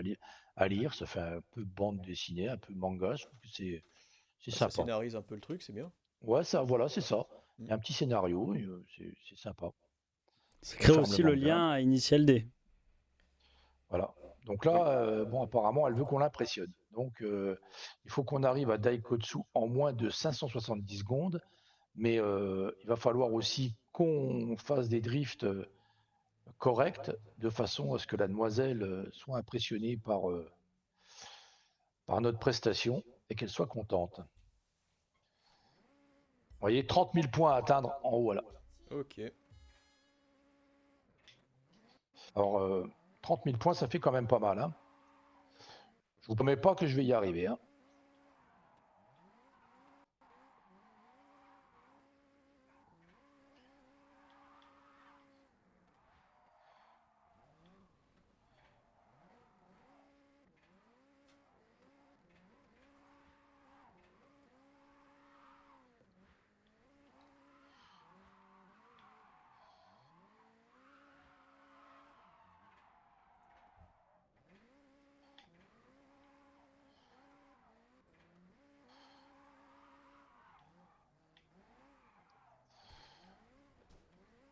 à lire. Ça fait un peu bande dessinée, un peu manga. Je trouve que c'est Ah, ça sympa. scénarise un peu le truc, c'est bien. Ouais, ça, voilà, c'est ça. Mm. Il y a un petit scénario, et, c'est sympa. Ça On crée ferme le aussi le manga. lien à Initial D. Voilà. Donc là, Oui. bon, apparemment, elle veut qu'on l'impressionne. Donc, il faut qu'on arrive à Daikotsu en moins de 570 secondes. Mais il va falloir aussi qu'on fasse des drifts corrects, de façon à ce que la demoiselle soit impressionnée par notre prestation et qu'elle soit contente. Vous voyez, 30 000 points à atteindre en haut, là. Ok. Alors, 30 000 points, ça fait quand même pas mal, hein. Je vous promets pas que je vais y arriver, hein.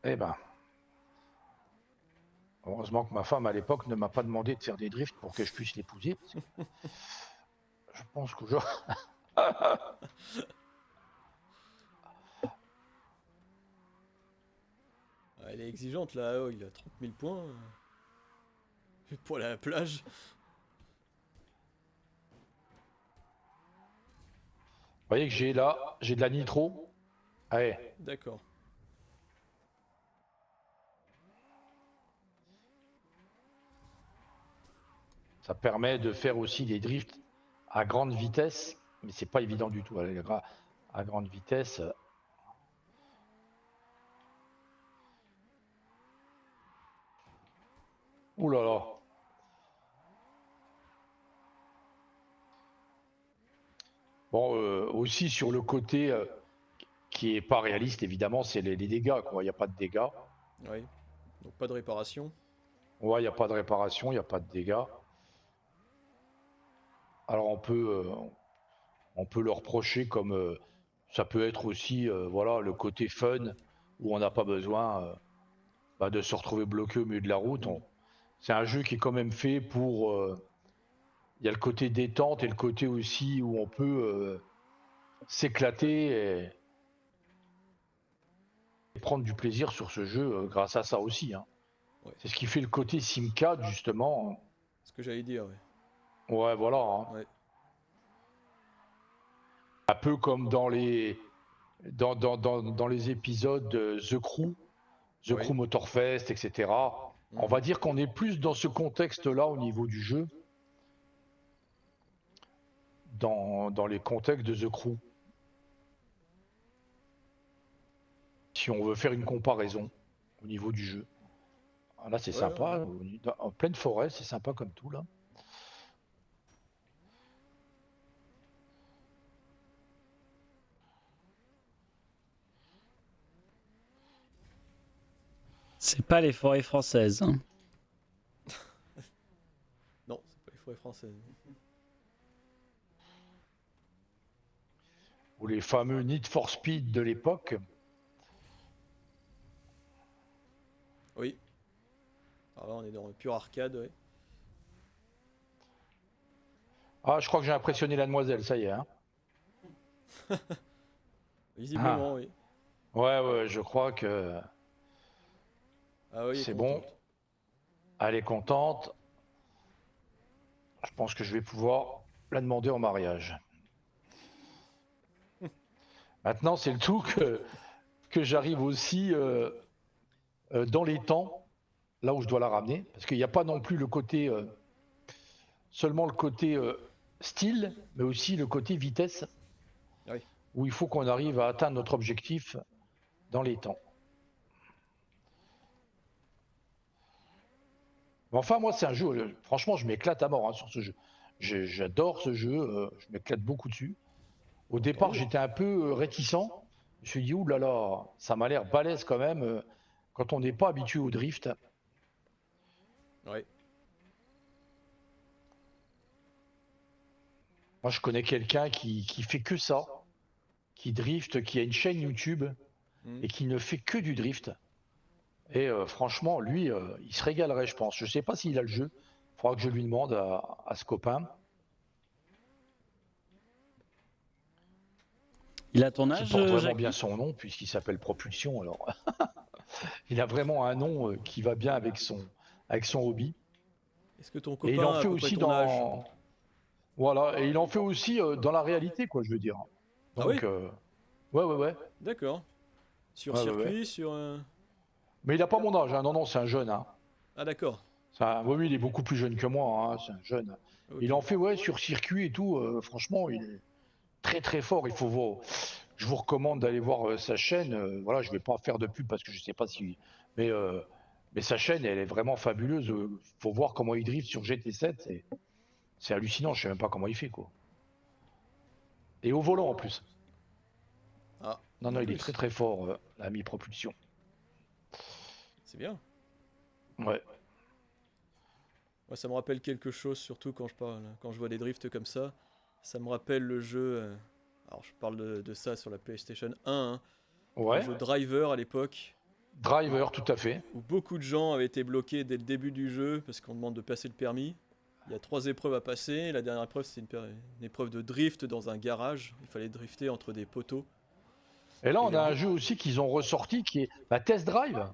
Eh ben, heureusement que ma femme à l'époque ne m'a pas demandé de faire des drifts pour que je puisse l'épouser, parce que je pense que Ah, elle est exigeante là, oh, il a 30 000 points pour aller à la plage. Vous voyez que j'ai de la nitro. Allez, D'accord. ça permet de faire aussi des drifts à grande vitesse, mais c'est pas évident du tout. À grande vitesse. Ouh là là. Bon, aussi sur le côté qui est pas réaliste, évidemment, c'est les dégâts, quoi. Il n'y a pas de dégâts. Oui. Donc pas de réparation. Ouais, il n'y a pas de réparation, il n'y a pas de dégâts. Alors on peut le reprocher comme ça peut être aussi voilà, le côté fun où on n'a pas besoin de se retrouver bloqué au milieu de la route. Mm. C'est un jeu qui est quand même fait pour. Il y a le côté détente et le côté aussi où on peut s'éclater et prendre du plaisir sur ce jeu grâce à ça aussi, hein. Ouais. C'est ce qui fait le côté Simcade justement. Ce que j'allais dire, ouais. Ouais, voilà, hein. Ouais. Un peu comme dans les épisodes de The Oui. Crew Motorfest, etc. On Mhm. va dire qu'on est plus dans ce contexte-là au niveau du jeu, dans les contextes de The Crew. si on veut faire une comparaison au niveau du jeu. Ah, là, c'est Ouais, sympa. ouais. En pleine forêt, c'est sympa comme tout, là. C'est pas les forêts françaises. Hein. Non, c'est pas les forêts françaises. Ou les fameux Need for Speed de l'époque. Oui. Alors là, on est dans le pur arcade, ouais. Ah, je crois que j'ai impressionné la demoiselle, ça y est. Hein. Visiblement, Ah, oui. ouais, je crois que Ah oui, elle est c'est bon. contente. Elle est contente. Je pense que je vais pouvoir la demander en mariage. Maintenant, c'est le tout que j'arrive aussi dans les temps, là où je dois la ramener, parce qu'il n'y a pas non plus le côté, seulement le côté style, mais aussi le côté vitesse, Oui. où il faut qu'on arrive à atteindre notre objectif dans les temps. Mais enfin, moi, c'est un jeu, franchement, je m'éclate à mort hein, sur ce jeu. J'adore ce jeu, je m'éclate beaucoup dessus. Au Bon, tant départ, mieux. j'étais un peu réticent. Je me suis dit, ouh là là, ça m'a l'air balèze quand même, quand on n'est pas habitué au drift. Ouais. Moi, je connais quelqu'un qui fait que ça, qui drift, qui a une chaîne YouTube Hmm. et qui ne fait que du drift. Et franchement, lui, il se régalerait, je pense. Je sais pas s'il a le jeu. Il faudra que je lui demande à ce copain Il a ton qui âge, porte vraiment bien Jackie? son nom, puisqu'il s'appelle Propulsion. Alors, il a vraiment un nom qui va bien avec son hobby. Est-ce que ton Et il en copain a à fait peu près aussi ton âge? dans. Voilà, et il en fait aussi dans la réalité, quoi, je veux dire. Ah oui? Donc, ouais. D'accord. Sur Ouais. circuit, sur... Mais il a pas mon âge, hein. Non, c'est un jeune. Hein. Ah d'accord. Oui, il est beaucoup plus jeune que moi, hein. C'est un jeune. Ok. Il en fait, ouais, sur circuit et tout. Franchement, il est très très fort. Je vous recommande d'aller voir sa chaîne. Voilà, je vais pas faire de pub parce que je sais pas si. Mais, euh, mais sa chaîne, elle est vraiment fabuleuse. Faut voir comment il drift sur GT7. C'est hallucinant. Je sais même pas comment il fait, quoi. Et au volant en plus. Ah, Non, en il est très plus. très fort, l'ami Propulsion. C'est bien. Ouais. Moi, ça me rappelle quelque chose, surtout quand je parle, quand je vois des drifts comme ça. Ça me rappelle le jeu... alors, je parle de ça sur la PlayStation 1, hein. Le Ouais. jeu Driver à l'époque. Où, Driver, tout à fait. où beaucoup de gens avaient été bloqués dès le début du jeu parce qu'on demande de passer le permis. Il y a 3 épreuves à passer. La dernière épreuve, c'était une épreuve de drift dans un garage. Il fallait drifter entre des poteaux. Et là, Et il on y a a un beau- jeu aussi qu'ils ont ressorti qui est Test Drive.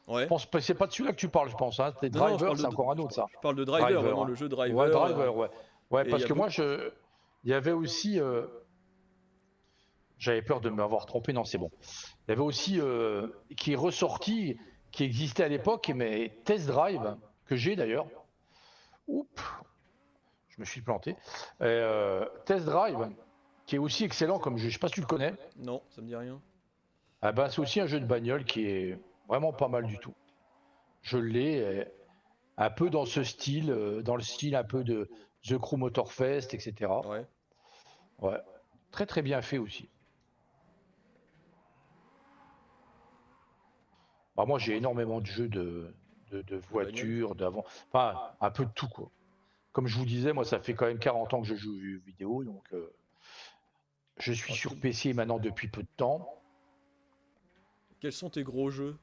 Je Ouais. pense que c'est pas de celui-là que tu parles, je pense. Hein. C'était Non, je Driver, parle c'est de, encore un autre, ça. je parle de Driver, Driver. vraiment Hein. le jeu Ouais, Driver. Driver, ouais. Ouais, Et il y parce a que moi, beaucoup. il y avait aussi. J'avais peur de m'avoir trompé, non, c'est bon. Il y avait aussi qui est ressorti, qui existait à l'époque, mais Test Drive, que j'ai d'ailleurs. Oups, je me suis planté. Test Drive, qui est aussi excellent comme jeu. Je sais pas si tu le connais. Non, ça me dit rien. Ah ben, c'est aussi un jeu de bagnole qui est vraiment pas mal du tout. Je l'ai un peu dans ce style, dans le style un peu de The Crew Motorfest, etc. Ouais. Ouais, très très bien fait aussi. Bah, moi j'ai énormément de jeux de De bagnole. voitures, d'avant, enfin un peu de tout quoi. Comme je vous disais, moi ça fait quand même 40 ans que je joue aux jeux vidéo, donc je suis Alors, sur PC maintenant depuis peu de temps. quels sont tes gros jeux?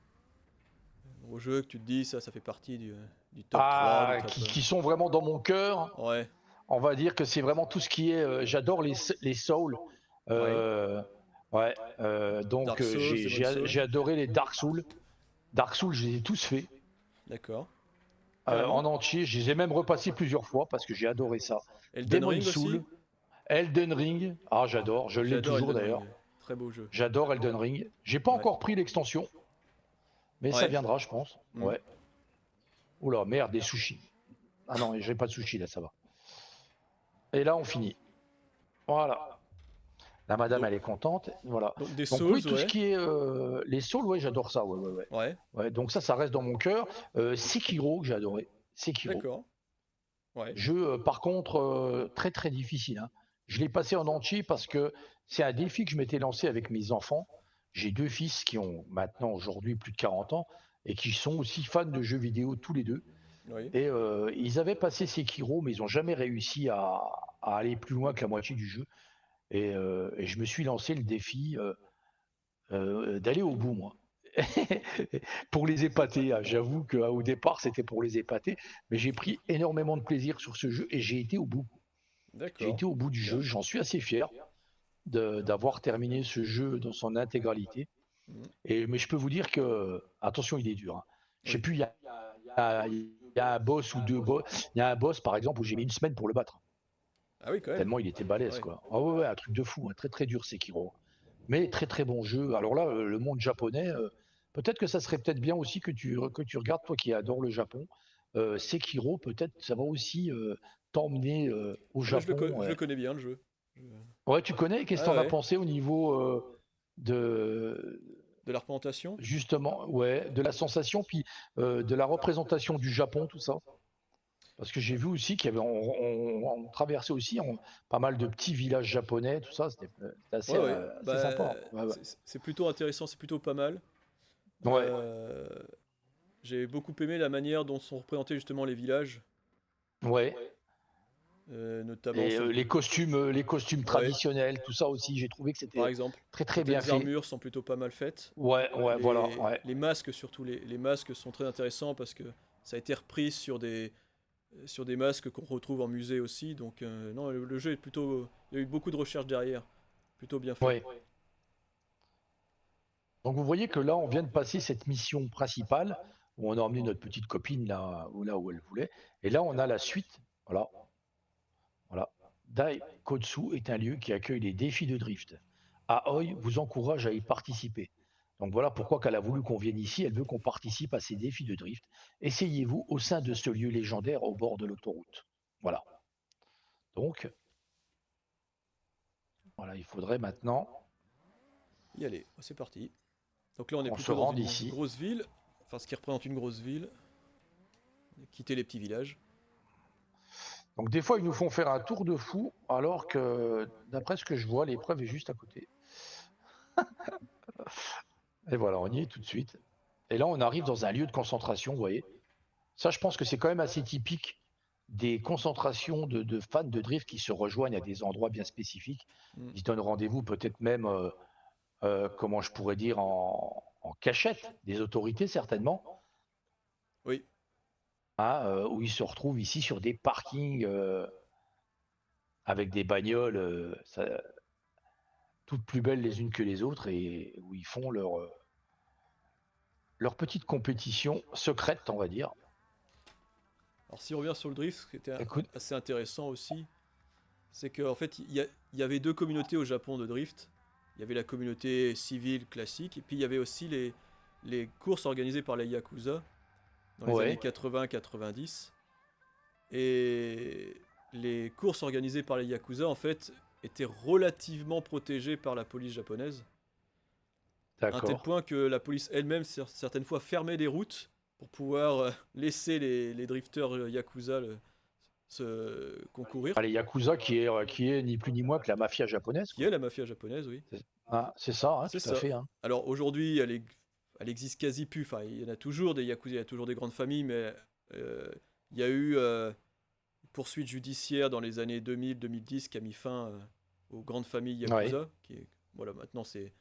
Gros jeux que tu te dis, ça fait partie du top 3, du Ah, top... qui sont vraiment dans mon cœur. Ouais, On va dire que c'est vraiment tout ce qui est. J'adore les Souls. ouais. Euh, ouais. Donc Dark Souls, Demon j'ai Souls. adoré les Dark Souls. Dark Souls, je les ai tous faits D'accord. Carrément. en entier. Je les ai même repassés plusieurs fois parce que j'ai adoré ça. Elden Demon Ring Soul, aussi. Elden Ring. Ah, j'adore. Je l'ai J'adore toujours Elden d'ailleurs. Ring. Très beau jeu. J'adore Elden Ring. J'ai pas Ouais. encore pris l'extension, mais ça Ouais. viendra, je pense. Hmm. Ouais. Oula, merde, des sushis. Ah non, j'ai pas de sushis là, ça va. Et là, on finit. Voilà. La madame, Donc, elle est contente. Voilà. donc des Donc oui, Souls, tout ce ouais. qui est les Souls, ouais, j'adore ça. Ouais, ouais, ouais. Ouais, Ouais, donc ça reste dans mon cœur. Sekiro, que j'ai adoré. Sekiro. d'accord. Ouais, Jeu, par contre, très très difficile, hein. Je l'ai passé en entier parce que c'est un défi que je m'étais lancé avec mes enfants. J'ai deux fils qui ont maintenant aujourd'hui plus de 40 ans et qui sont aussi fans de jeux vidéo tous les deux. oui. Et ils avaient passé Sekiro, mais ils n'ont jamais réussi à aller plus loin que la moitié du jeu. Et je me suis lancé le défi d'aller au bout, moi. Pour les épater, hein. J'avoue qu'au départ, c'était pour les épater, mais j'ai pris énormément de plaisir sur ce jeu et j'ai été au bout. J'ai D'accord. été au bout du jeu, Bien. j'en suis assez fier d'avoir terminé ce jeu dans son intégralité. Mhm. Mais je peux vous dire que, attention, il est dur, hein. Je sais Oui. plus, il y a un boss ou deux boss. Il y a un boss, par exemple, où j'ai mis une semaine pour le battre. Ah oui, quand même. Tellement il était balèze, Ouais. quoi. Ah ouais, ouais, un truc de fou, hein. Très très dur, Sekiro. Mais très très bon jeu. Alors là, le monde japonais, peut-être que ça serait peut-être bien aussi que tu regardes, toi qui adore le Japon. Sekiro, peut-être ça va aussi t'emmener au Ah bah, Japon. je le connais bien, le jeu. Je- Ouais, tu connais, qu'est-ce que Ah t'en as ouais. pensé au niveau de De l'arpentation? justement, ouais, de la sensation, puis de la représentation du Japon, tout ça? Parce que j'ai vu aussi qu'il y avait, on traversait aussi pas mal de petits villages japonais, tout ça, c'était assez, Ouais, ouais. assez sympa, hein. Bah, Ouais, ouais. c'est plutôt intéressant, c'est plutôt pas mal. Ouais, Euh, j'ai beaucoup aimé la manière dont sont représentés justement les villages, ouais. notamment Et sur... les costumes Ouais, traditionnels, tout ça aussi, j'ai trouvé que par c'était exemple, très très bien certaines fait. armures sont plutôt pas mal faites. Ouais, ouais, voilà, ouais. Les masques surtout, les masques sont très intéressants parce que ça a été repris sur des masques qu'on retrouve en musée aussi. Donc non, le jeu est plutôt... Il y a eu beaucoup de recherche derrière, plutôt bien fait. Ouais. Donc vous voyez que là, on vient de passer cette mission principale où on a emmené notre petite copine là où elle voulait. Et là, on a la suite. Voilà, voilà. Dai Kotsu est un lieu qui accueille les défis de drift. Aoi vous encourage à y participer. Donc voilà pourquoi qu'elle a voulu qu'on vienne ici. Elle veut qu'on participe à ces défis de drift. Essayez-vous au sein de ce lieu légendaire au bord de l'autoroute. Voilà. Donc, voilà, il faudrait maintenant Y aller, c'est parti. Donc là, on est qu'on se plutôt dans rende une ici. grosse ville, enfin ce qui représente une grosse ville. Quitter les petits villages. Donc des fois, ils nous font faire un tour de fou, alors que, d'après ce que je vois, l'épreuve est juste à côté. Et voilà, on y est tout de suite. Et là, on arrive dans un lieu de concentration, vous voyez. Ça, je pense que c'est quand même assez typique des concentrations de fans de drift qui se rejoignent à des endroits bien spécifiques. Mm. Ils se donnent rendez-vous peut-être même, comment je pourrais dire, en cachette des autorités, certainement, Oui, hein, où ils se retrouvent ici sur des parkings avec des bagnoles toutes plus belles les unes que les autres et où ils font leur petite compétition secrète, on va dire. alors si on revient sur le drift, ce qui était Écoute, assez intéressant aussi, c'est qu'en fait, il y avait deux communautés au Japon de drift. Il y avait la communauté civile classique, et puis il y avait aussi les courses organisées par les Yakuza dans les années ouais, 80-90. Et les courses organisées par les Yakuza, en fait, étaient relativement protégées par la police japonaise. À un tel d'accord. point que la police elle-même, certaines fois, fermait des routes pour pouvoir laisser les drifters Yakuza se concourir. Ah, les Yakuza qui est ni plus ni moins que la mafia japonaise, Qui est quoi. la mafia japonaise, oui. C'est ça, hein, C'est tout à ça. fait, hein. Alors aujourd'hui, elle existe quasi plus. Enfin, il y en a toujours des Yakuza, il y a toujours des grandes familles, mais euh, il y a eu une poursuite judiciaire dans les années 2000-2010 qui a mis fin aux grandes familles Ouais, Yakuza. Voilà, maintenant, il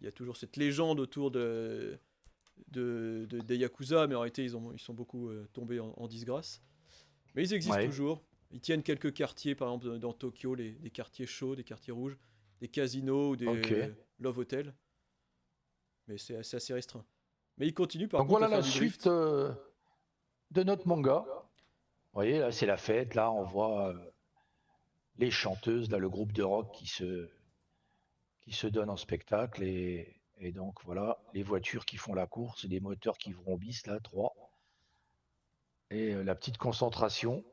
y a toujours cette légende autour des Yakuza, mais en réalité, ils sont beaucoup tombés en disgrâce. Mais ils existent ouais, toujours. Ils tiennent quelques quartiers, par exemple dans Tokyo, des quartiers chauds, des quartiers rouges, des casinos ou des ok. love hotels. Mais c'est assez restreint. Mais ils continuent par Donc contre à voilà faire la du suite drift. de notre manga. Vous voyez, là, c'est la fête, là, on voit les chanteuses, là, le groupe de rock qui se donne en spectacle, et donc voilà, les voitures qui font la course, les moteurs qui vrombissent, là, trois, et la petite concentration.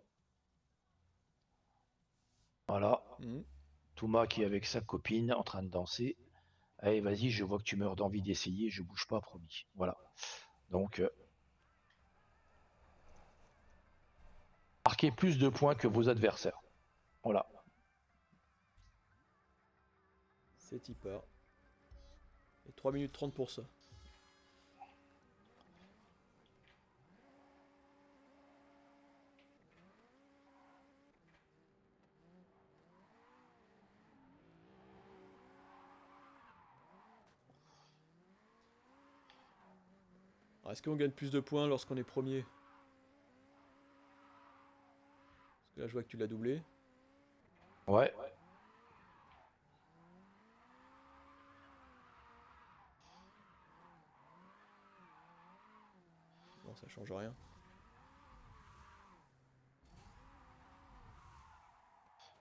Voilà, Mhm. Touma qui est avec sa copine en train de danser. Allez, vas-y, je vois que tu meurs d'envie d'essayer, je bouge pas, promis. Voilà. Donc, marquez plus de points que vos adversaires. Voilà. C'est y part. Et 3 minutes 30 pour ça. Alors, est-ce qu'on gagne plus de points lorsqu'on est premier? Parce que là, je vois que tu l'as doublé. Ouais. Bon, ça change rien.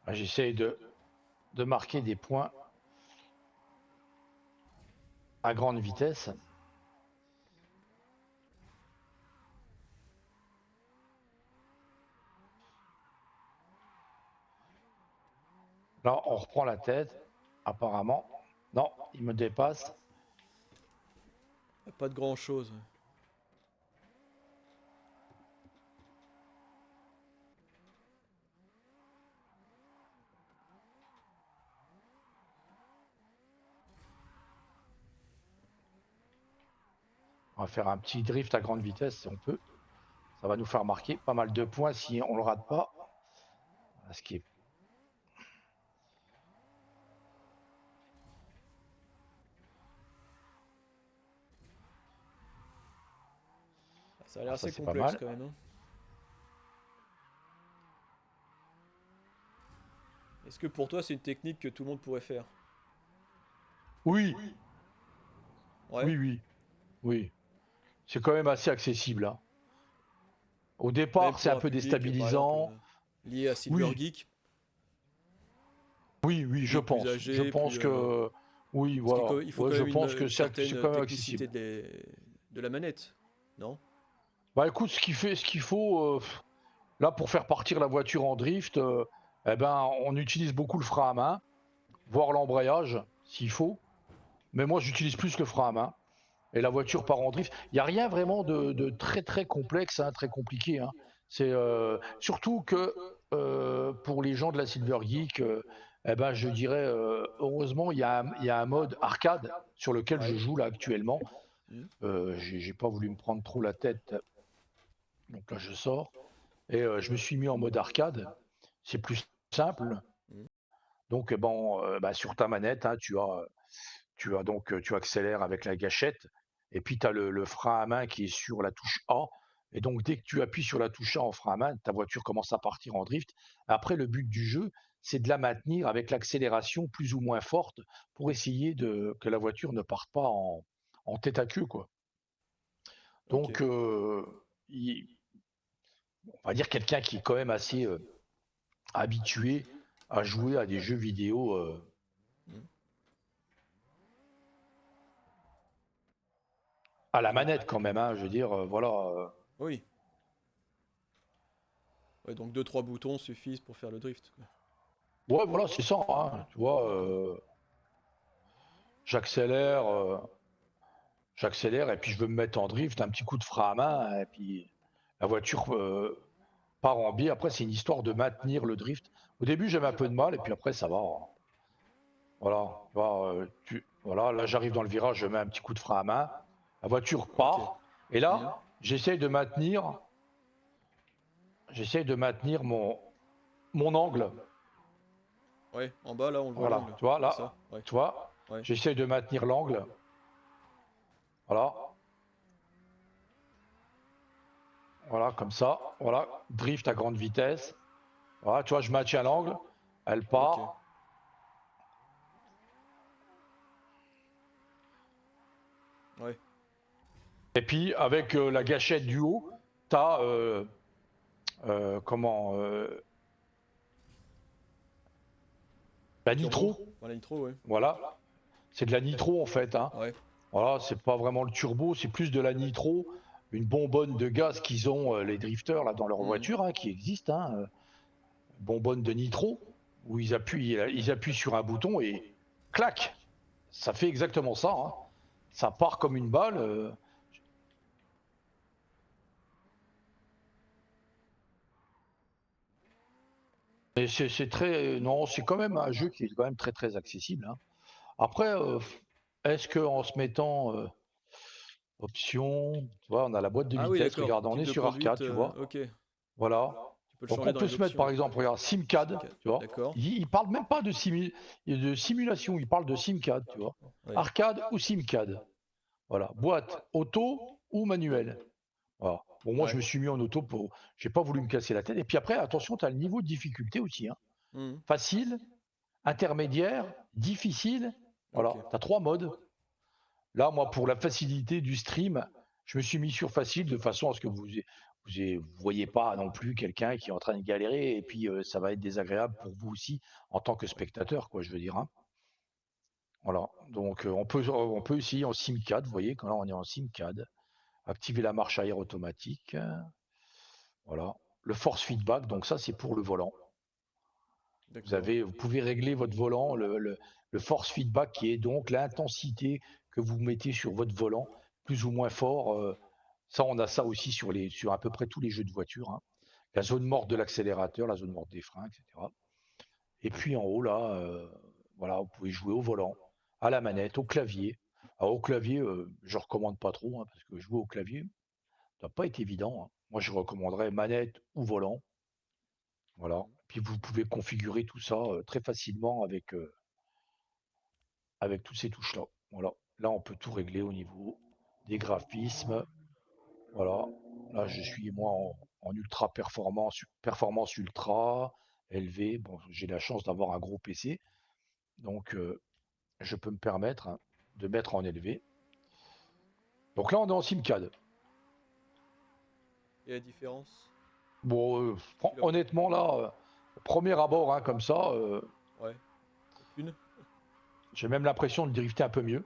J'essaye de marquer des points à grande vitesse. Là, on reprend la tête, apparemment. Non, il me dépasse. Pas de grand chose. On va faire un petit drift à grande vitesse si on peut. Ça va nous faire marquer pas mal de points si on le rate pas. Ce qui est... Ça a l'air ça, assez c'est pas complexe mal. quand même. Hein. Est-ce que pour toi c'est une technique que tout le monde pourrait faire? Oui, Ouais. oui, oui, oui. C'est quand même assez accessible, hein. Au Même départ, c'est pour un un peu public par exemple déstabilisant. lié à Silver Oui, Geek, oui, oui, je public plus pense. Je âgé, pense plus. que... Oui, Parce qu'il voilà. il faut Ouais, quand je même pense que une c'est certaine quand même technicité accessible. de la manette, non? Bah écoute, ce qu'il faut, là, pour faire partir la voiture en drift, eh ben, on utilise beaucoup le frein à main, voire l'embrayage, s'il faut. Mais moi, j'utilise plus le frein à main. Et la voiture part en drift. Il n'y a rien vraiment de très très complexe, hein, très compliqué, hein. C'est surtout que pour les gens de la Silver Geek, eh ben, je dirais, heureusement, il y a un mode arcade sur lequel je Ouais. joue là actuellement. Hmm. J'ai pas voulu me prendre trop la tête, donc là je sors. Et je me suis mis en mode arcade. C'est plus simple. Hmm. Donc, bon, bah, sur ta manette, hein, tu accélères avec la gâchette, et puis tu as le frein à main qui est sur la touche A. Et donc, dès que tu appuies sur la touche A en frein à main, ta voiture commence à partir en drift. Après, le but du jeu, c'est de la maintenir avec l'accélération plus ou moins forte pour essayer que la voiture ne parte pas en tête à queue, quoi. Ok. Donc, on va dire quelqu'un qui est quand même assez habitué à jouer à des jeux vidéo. Hmm. À la Ok. manette quand même, hein, je veux dire, voilà. Oui. Ouais, donc deux trois boutons suffisent pour faire le drift, quoi. Ouais, voilà, c'est ça, hein, tu vois, D'accord. j'accélère, j'accélère, et puis je veux me mettre en drift, un petit coup de frein à main, et puis la voiture part en biais. Après, c'est une histoire de maintenir le drift. Au début, j'avais un peu de mal, et puis après, ça va, hein. Voilà, tu vois, voilà, là, j'arrive dans le virage, je mets un petit coup de frein à main, la voiture Ok. part, et Hmm. là, j'essaye de maintenir mon angle. Ouais, en bas là on le voit Voilà, l'angle. tu vois, C'est ça? là, Ouais. tu vois, Ouais. j'essaye de maintenir l'angle. Voilà, voilà, comme ça. Voilà, drift à grande vitesse. Voilà, tu vois, je maintiens l'angle. Elle Ok. part. Ouais. Et puis, avec la gâchette du haut, tu as comment la Turbo. nitro. Voilà, nitro, ouais. Voilà, c'est de la nitro en fait, hein. Ouais. Voilà, c'est pas vraiment le turbo, c'est plus de la nitro, une bonbonne de gaz qu'ils ont les drifters là dans leur Hmm. voiture, hein, qui existe, hein, bonbonne de nitro. où ils appuient sur un bouton et clac, ça fait exactement ça, hein. Ça part comme une balle. Et c'est très, non, c'est quand même un jeu qui est quand même très très accessible, hein. Après, est-ce que en se mettant options, tu vois, on a la boîte de Ah oui, vitesse, d'accord. regarde, on Type est de sur arcade, conduite, tu vois. ok. Tu Voilà. peux le Donc changer on dans peut les se mettre options. par exemple, regarde, SimCAD, SimCAD, tu vois. d'accord. Il parle même pas de simulation, il parle de SimCAD, tu vois. Ouais. Arcade ou SimCAD. Voilà. Boîte, auto ou manuel. Voilà. Bon, moi, Ouais. je me suis mis en auto pour. J'ai pas voulu me casser la tête. Et puis après, attention, tu as le niveau de difficulté aussi, hein. Mhm. Facile, intermédiaire, difficile. Voilà. Ok. Tu as 3 modes. Là, moi, pour la facilité du stream, je me suis mis sur facile de façon à ce que vous voyez pas non plus quelqu'un qui est en train de galérer et puis ça va être désagréable pour vous aussi en tant que spectateur, quoi, je veux dire, hein. Voilà. Donc on peut aussi en SimCAD, vous voyez, quand là on est en SimCAD, activer la marche arrière automatique. Voilà. Le force feedback, donc ça c'est pour le volant. D'accord. Vous pouvez régler votre volant, le force feedback qui est donc l'intensité que vous mettez sur votre volant, plus ou moins fort. Ça, on a ça aussi sur à peu près tous les jeux de voiture, hein. La zone morte de l'accélérateur, la zone morte des freins, etc. Et puis en haut, là, voilà, vous pouvez jouer au volant, à la manette, au clavier. Alors, au clavier, je ne recommande pas trop, hein, parce que jouer au clavier, ça n'a pas été évident, hein. Moi, je recommanderais manette ou volant. Voilà. Mhm. Puis vous pouvez configurer tout ça très facilement avec tous ces touches-là. Voilà. Là, on peut tout régler au niveau des graphismes. Voilà. Là, je suis moi en ultra performance ultra élevé. Bon, j'ai la chance d'avoir un gros PC, donc je peux me permettre, hein, de mettre en élevé. Donc là, on est en SimCAD. Et la différence? Bon, Tu l'as. honnêtement, là, au premier abord, hein, comme ça, Ouais. Aucune. j'ai même l'impression de drifter un peu mieux.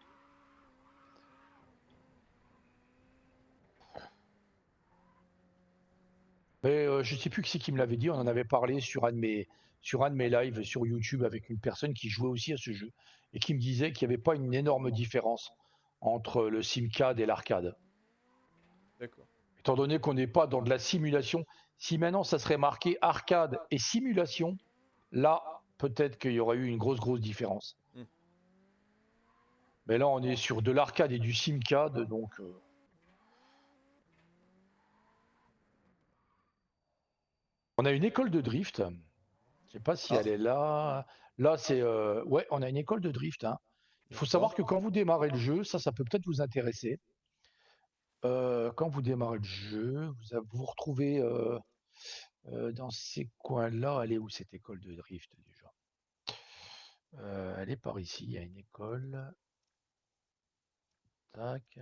Mais je sais plus qui c'est qui me l'avait dit, on en avait parlé sur un de mes lives sur YouTube avec une personne qui jouait aussi à ce jeu et qui me disait qu'il n'y avait pas une énorme différence entre le SimCAD et l'arcade. D'accord. Étant donné qu'on n'est pas dans de la simulation, si maintenant ça serait marqué arcade et simulation, là, peut-être qu'il y aurait eu une grosse différence. Hmm. Mais là, on est sur de l'arcade et du SimCAD, donc on a une école de drift. Je sais pas si Ah, elle est là. Là, c'est ouais, on a une école de drift, hein. Il faut d'accord. savoir que quand vous démarrez le jeu, ça peut peut-être vous intéresser. Quand vous démarrez le jeu, vous vous retrouvez dans ces coins-là. Elle est où cette école de drift déjà? Elle est par ici. Il y a une école. Tac.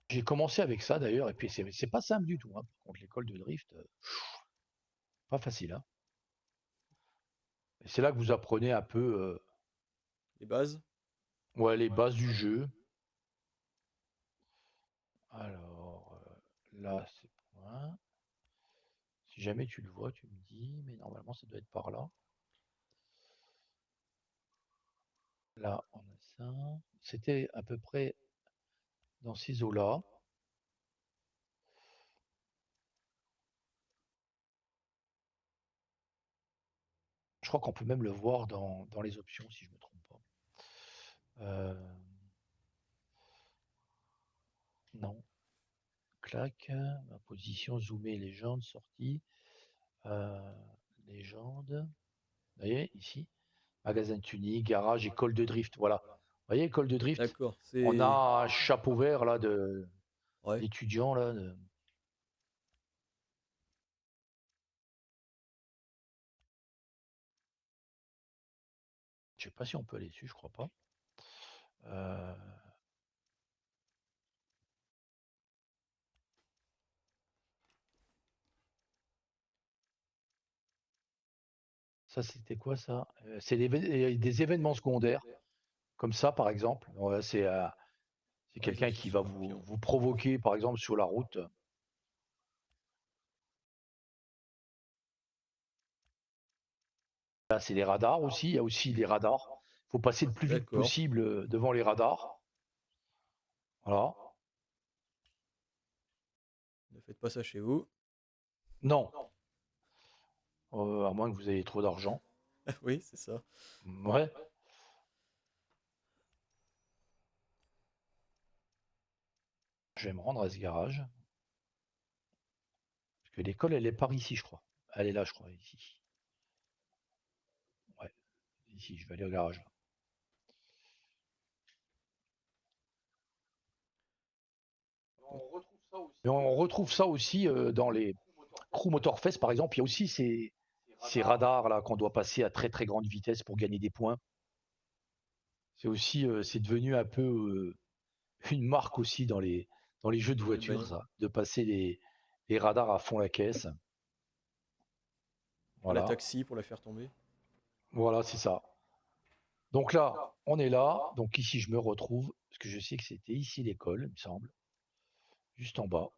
J'ai commencé avec ça d'ailleurs, et puis c'est pas simple du tout, hein. Par contre, l'école de drift, pas facile, hein. Et c'est là que vous apprenez un peu Les bases? ouais, les bases du jeu. Alors là, c'est point. Si jamais tu le vois, tu me dis, mais normalement ça doit être par là. Là, on a ça. C'était à peu près dans ces eaux-là. Je crois qu'on peut même le voir dans les options, si je ne me trompe pas. Euh, non. Clac. Ma position, zoomer, légende, sortie. Euh, légende. Vous voyez, ici. Magasin de tuning, garage, école de drift. Voilà. Vous voyez, école de drift. D'accord. On C'est. a un chapeau vert là Ouais. d'étudiant là. Je sais pas si on peut aller dessus, je crois pas. Euh, Ça, c'était quoi ça? C'est des événements secondaires. comme ça, par exemple. Ouais, c'est Ouais, ils quelqu'un affichent qui sur va leur pion. vous provoquer, par exemple, sur la route. Là, c'est les radars aussi. Il y a aussi les radars. Il faut passer le plus vite D'accord. possible devant les radars. Voilà. Ne faites pas ça chez vous. Non, à moins que vous ayez trop d'argent. Oui, c'est ça. Ouais. Je vais me rendre à ce garage. Parce que l'école, elle est par ici, je crois. Elle est là, je crois, ici. Ouais, ici, je vais aller au garage. Là. Mais on retrouve ça aussi dans les Crew Motorfest, par exemple. Il y a aussi ces radars là qu'on doit passer à très très grande vitesse pour gagner des points. C'est aussi, c'est devenu un peu une marque aussi dans les jeux de Des jeux de voiture, bagnole. ça, de passer les radars à fond la caisse. La Voilà, taxi pour la faire tomber. voilà, c'est ça. Donc là, on est là. Donc ici, je me retrouve, parce que je sais que c'était ici l'école, il me semble, juste en bas.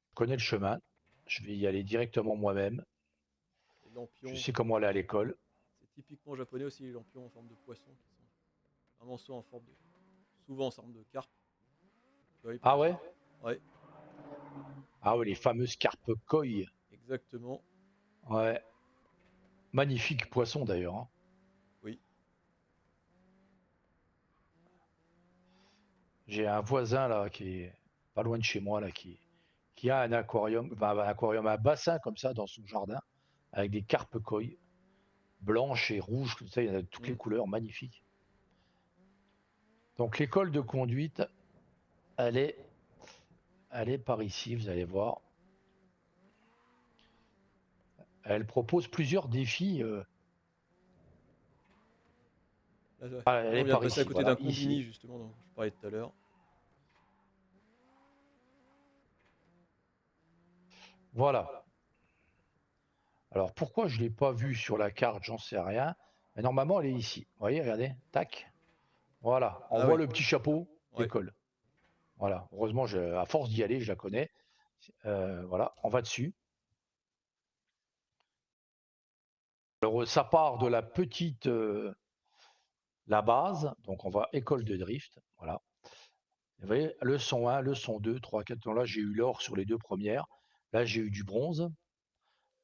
Je connais le chemin. Je vais y aller directement moi-même. Les Je lampions. sais comment aller à l'école. C'est typiquement japonais aussi, les lampions en forme de poisson qui sont vraiment soit en forme de. Souvent en forme de carpe. Koi par Ah ouais? exemple. Ouais, Ah ouais, les fameuses carpes koi. exactement. Ouais. Magnifique poisson d'ailleurs. Hein. Oui. J'ai un voisin là qui est pas loin de chez moi là qui a un aquarium, enfin, un aquarium, un bassin comme ça dans son jardin avec des carpes koi blanches et rouges, comme ça, il y en a de toutes les Mm. couleurs, magnifiques. Donc l'école de conduite, elle est, elle est par ici, vous allez voir. Elle propose plusieurs défis. Là, ouais. Elle Là, on est vient de par passer à ici, côté d'un voilà, ici. combini justement dont je parlais tout à l'heure. Voilà. Alors pourquoi je ne l'ai pas vue sur la carte, j'en sais rien. Mais normalement, elle est ici. Vous voyez, regardez, tac. Voilà, on Ah voit oui. le petit chapeau Ouais. d'école. Voilà, heureusement, à force d'y aller, je la connais. Voilà, on va dessus. Alors, ça part de la petite, la base, donc on va école de drift. Voilà. Vous voyez, leçon 1, leçon 2, 3, 4. Là, j'ai eu l'or sur les deux premières. Là, j'ai eu du bronze,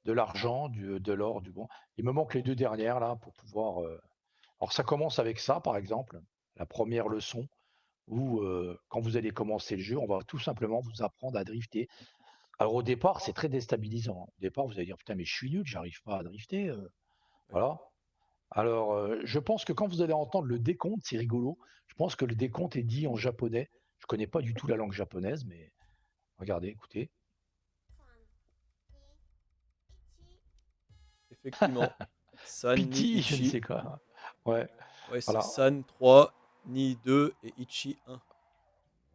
de l'argent, de l'or, du bon. Il me manque les deux dernières là pour pouvoir. Alors, ça commence avec ça, par exemple, la première leçon où, quand vous allez commencer le jeu, on va tout simplement vous apprendre à drifter. Alors au départ, c'est très déstabilisant. Au départ, vous allez dire putain, mais je suis nul, j'arrive pas à drifter. Ouais. Voilà. Alors, je pense que quand vous allez entendre le décompte, c'est rigolo. Je pense que le décompte est dit en japonais. Je connais pas du tout la langue japonaise, mais regardez, écoutez. Effectivement. San ni Pity, je ne Ichi. sais quoi. Ouais, Ouais, c'est voilà. San 3, Ni 2 et Ichi 1.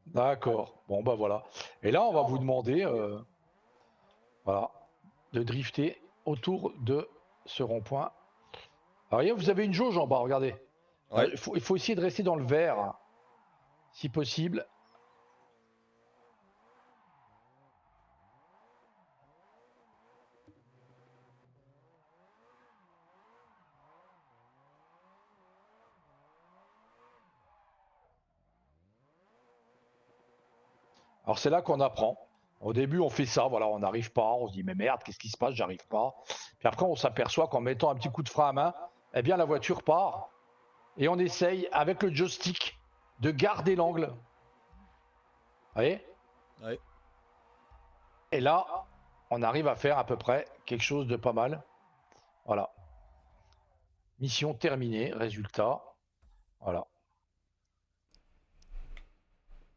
D'accord. Bon, bah voilà. Et là, on va vous demander, voilà, de drifter autour de ce rond-point. Alors, vous avez une jauge en bas, regardez. Alors, Ouais. il faut essayer de rester dans le vert, hein, si possible. Alors c'est là qu'on apprend. Au début, on fait ça, voilà, on n'arrive pas, on se dit mais merde, qu'est-ce qui se passe, j'arrive pas. Puis après, on s'aperçoit qu'en mettant un petit coup de frein à main, eh bien la voiture part et on essaye avec le joystick de garder l'angle. Vous voyez? Ouais. Et là, on arrive à faire à peu près quelque chose de pas mal. Voilà. Mission terminée, résultat. Voilà.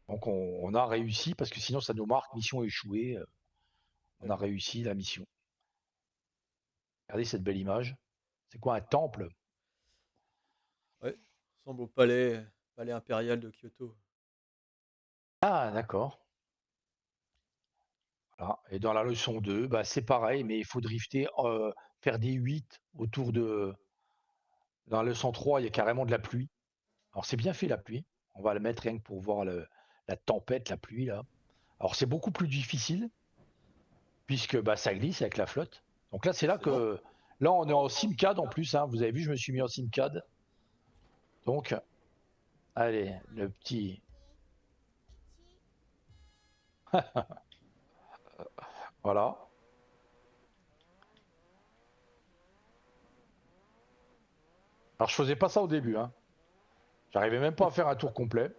Donc on a réussi parce que sinon ça nous marque mission échouée. On a D'accord. réussi la mission. Regardez cette belle image. C'est quoi un temple? Ouais. Ressemble au palais impérial de Kyoto. Ah, d'accord. Voilà. Et dans la leçon 2, bah, c'est pareil, mais il faut drifter, faire des 8 autour Dans la leçon 3, il y a carrément de la pluie. Alors c'est bien fait la pluie. On va le mettre rien que pour voir la tempête, la pluie là. Alors c'est beaucoup plus difficile puisque bah, ça glisse avec la flotte. Donc là c'est là Forcément. que là on est en simcad en plus. Hein. Vous avez vu, je me suis mis en simcad. Donc allez, le petit. Voilà. Alors je faisais pas ça au début. Hein. J'arrivais même pas à faire un tour complet.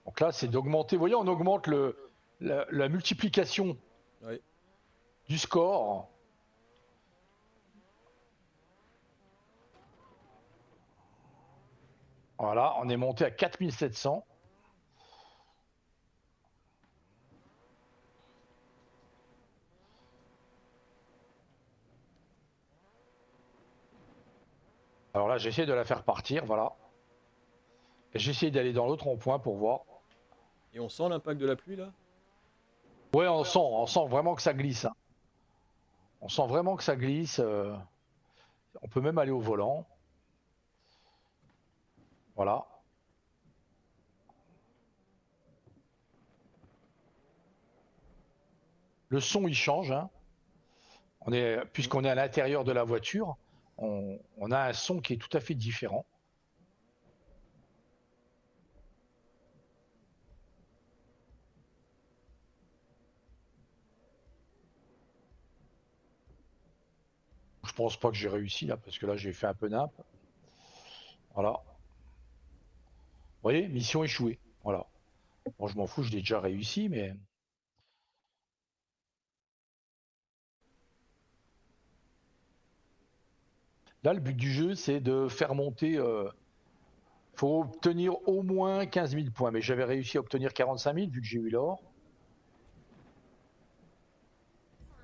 Donc là c'est d'augmenter. Vous voyez, on augmente la multiplication Oui. du score. Voilà, on est monté à 4700. Alors là, j'essaie de la faire partir, voilà. Et j'essaie d'aller dans l'autre rond-point pour voir. Et on sent l'impact de la pluie là? Ouais, on sent vraiment que ça glisse. Hein. On sent vraiment que ça glisse. On peut même aller au volant. Voilà. Le son, il change. Hein. Mm. Puisqu'on est à l'intérieur de la voiture, on a un son qui est tout à fait différent. Je pense pas que j'ai réussi là, parce que là, j'ai fait un peu nimp. Voilà. Vous voyez, mission échouée. Voilà. Bon, je m'en fous, je l'ai déjà réussi, mais là, le but du jeu, c'est de faire monter. Faut obtenir au moins 15 000 points, mais j'avais réussi à obtenir 45 000 vu que j'ai eu l'or.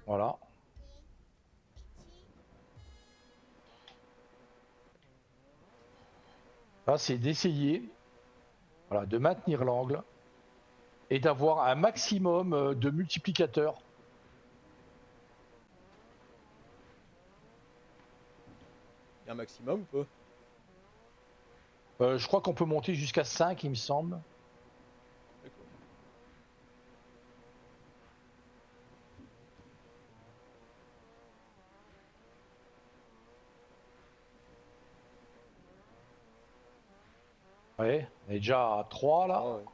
Voilà. Là, c'est d'essayer voilà, de maintenir l'angle et d'avoir un maximum de multiplicateurs. Il y a un maximum ou pas? Je crois qu'on peut monter jusqu'à 5, il me semble. D'accord. Ouais, on est déjà à 3 là. 3, ouais.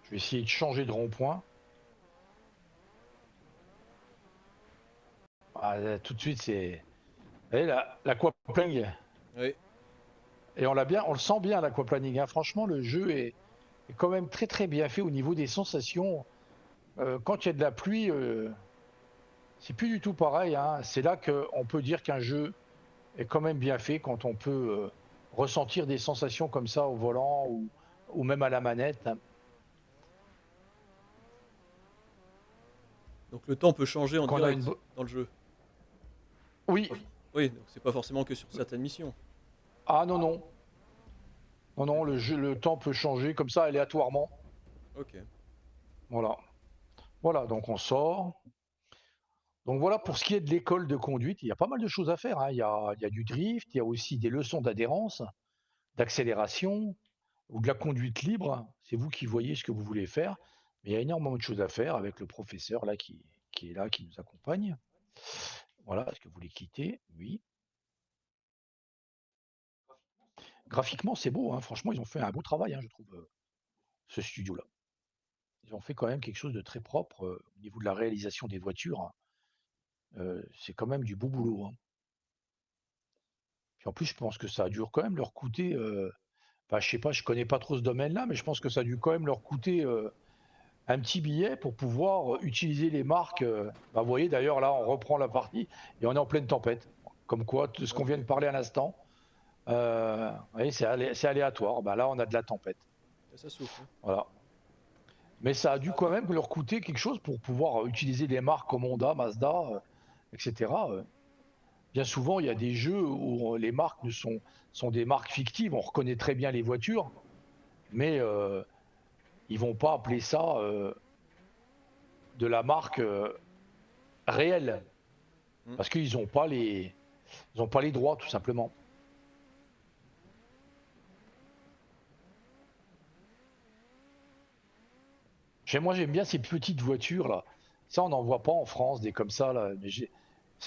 Je vais essayer de changer de rond-point. Ah, tout de suite, c'est. Vous voyez, l'aquaplaning. Oui. Et on l'a bien, on le sent bien l'aquaplaning. Hein. Franchement, le jeu est quand même très très bien fait au niveau des sensations. Quand il y a de la pluie, c'est plus du tout pareil. Hein. C'est là qu'on peut dire qu'un jeu est quand même bien fait quand on peut ressentir des sensations comme ça au volant ou même à la manette. Hein. Donc le temps peut changer en Qu'on a direct dans le jeu. Oui. Oui, donc c'est pas forcément que sur certaines missions. Ah non, non. Non, non, D'accord. le temps peut changer comme ça aléatoirement. Ok. Voilà. Voilà, donc on sort. Donc voilà, pour ce qui est de l'école de conduite, il y a pas mal de choses à faire. Hein. Il y a du drift, il y a aussi des leçons d'adhérence, d'accélération ou de la conduite libre. C'est vous qui voyez ce que vous voulez faire. Mais il y a énormément de choses à faire avec le professeur là qui est là, qui nous accompagne. Voilà, est-ce que vous voulez quitter? Oui. Graphiquement, c'est beau. Hein. Franchement, ils ont fait un beau travail, hein, je trouve, ce studio-là. Ils ont fait quand même quelque chose de très propre au niveau de la réalisation des voitures. Hein. C'est quand même du beau boulot. Hein. Puis en plus, je pense que ça a dû quand même leur coûter. Enfin, je sais pas, je connais pas trop ce domaine-là, mais je pense que ça a dû quand même leur coûter un petit billet pour pouvoir utiliser les marques. Bah, vous voyez, d'ailleurs, là, on reprend la partie et on est en pleine tempête. Comme quoi, tout ce qu'on vient Ok. de parler à l'instant, vous voyez, c'est aléatoire. Bah, là, on a de la tempête. Et ça souffle. Hein. Voilà. Mais ça a dû quand même leur coûter quelque chose pour pouvoir utiliser des marques comme Honda, Mazda, etc. bien souvent, il y a des jeux où les marques sont des marques fictives. On reconnaît très bien les voitures, mais ils vont pas appeler ça de la marque réelle Mm. parce qu'ils ont pas les droits, tout simplement. Moi, j'aime bien ces petites voitures là. Ça, on n'en voit pas en France, des comme ça là. Mais je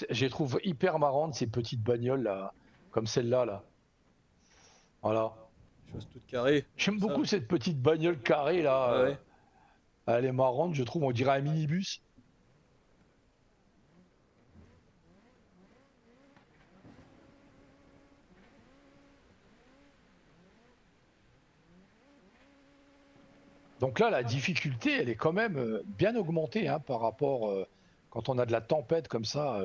les trouve hyper marrantes, ces petites bagnoles là, comme celle-là là. Voilà. Chose toute carrée, J'aime comme ça. beaucoup cette petite bagnole carrée là. Ouais, ouais. Elle est marrante, je trouve. On dirait un minibus. Donc là, la difficulté, elle est quand même bien augmentée hein, par rapport quand on a de la tempête comme ça.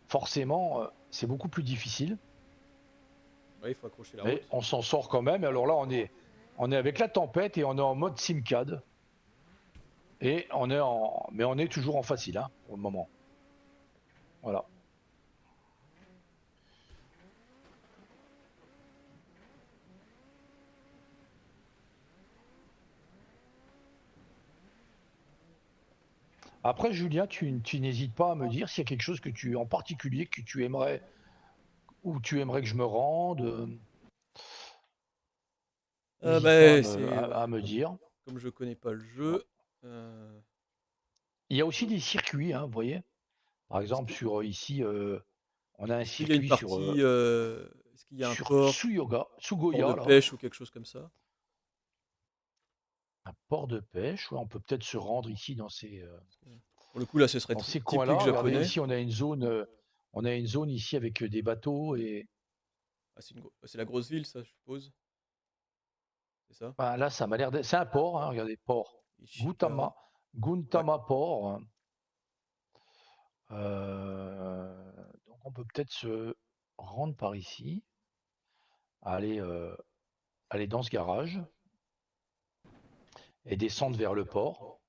Forcément, c'est beaucoup plus difficile. Ouais, il faut accrocher la Mais route. on s'en sort quand même. Alors là, on est avec la tempête et on est en mode simcad. Et mais on est toujours en facile hein, pour le moment. Voilà. Après, Julien, tu n'hésites pas à me dire s'il y a quelque chose en particulier que tu aimerais ou tu aimerais que je me rende. N'hésite pas Bah, c'est à me comme, dire. comme je connais pas le jeu. euh, Il y a aussi des circuits, hein, vous voyez. Par est-ce exemple, qu'il sur ici, on a un est-ce qu'il y a une circuit partie, est-ce qu'il y a un sur port de Sugoya, là, pêche ou quelque chose comme ça? un port de pêche. Ouais, on peut peut-être se rendre ici Parce que, pour le coup, là, ce serait dans ces typique coins-là. Regardez, japonais. ici, on a une zone ici avec des bateaux et Ah, c'est la grosse ville, ça, je suppose. C'est ça? ben, là, ça m'a l'air d'être. C'est un port, hein, regardez, port. Ishigara. Ouais. Guntama Port. Donc, on peut peut-être se rendre par ici, aller, aller dans ce garage et descendre vers le port.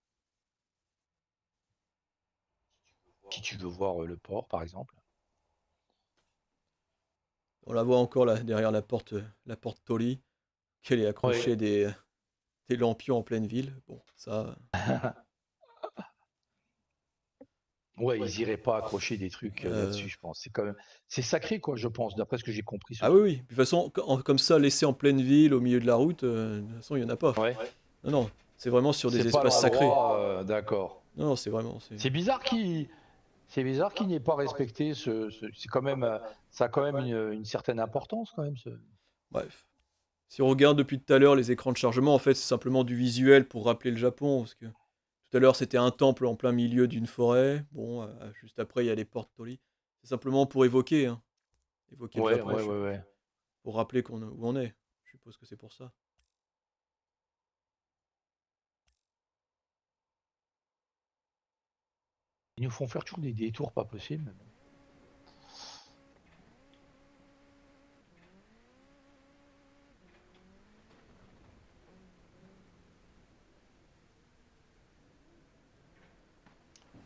Si tu veux voir le port, par exemple. On la voit encore là, derrière la porte Tolly, qu'elle est accrochée Ouais. des lampions en pleine ville. Bon, ça. Ouais, ils iraient pas accrocher des trucs euh, là-dessus, je pense. C'est quand même, c'est sacré, quoi, je pense, d'après ce que j'ai compris ce Ah oui, truc. oui. Puis de toute façon, comme ça, laissé en pleine ville, au milieu de la route, de toute façon, il n'y en a pas. Ouais. Non, non, c'est vraiment sur des C'est pas espaces sacrés. l'endroit, d'accord. Non, non, c'est vraiment. C'est bizarre c'est bizarre qu'il n'ait pas respecté c'est quand même, ça a quand même une certaine importance, quand même. Bref. Si on regarde depuis tout à l'heure les écrans de chargement, en fait, c'est simplement du visuel pour rappeler le Japon. Parce que tout à l'heure, c'était un temple en plein milieu d'une forêt. Bon, juste après, il y a les portes Tolly. C'est simplement pour évoquer, hein, évoquer le Ouais, Japon, ouais, ouais, ouais. pour rappeler où on est. Je suppose que c'est pour ça. Ils nous font faire toujours des détours pas possibles. Mais bon.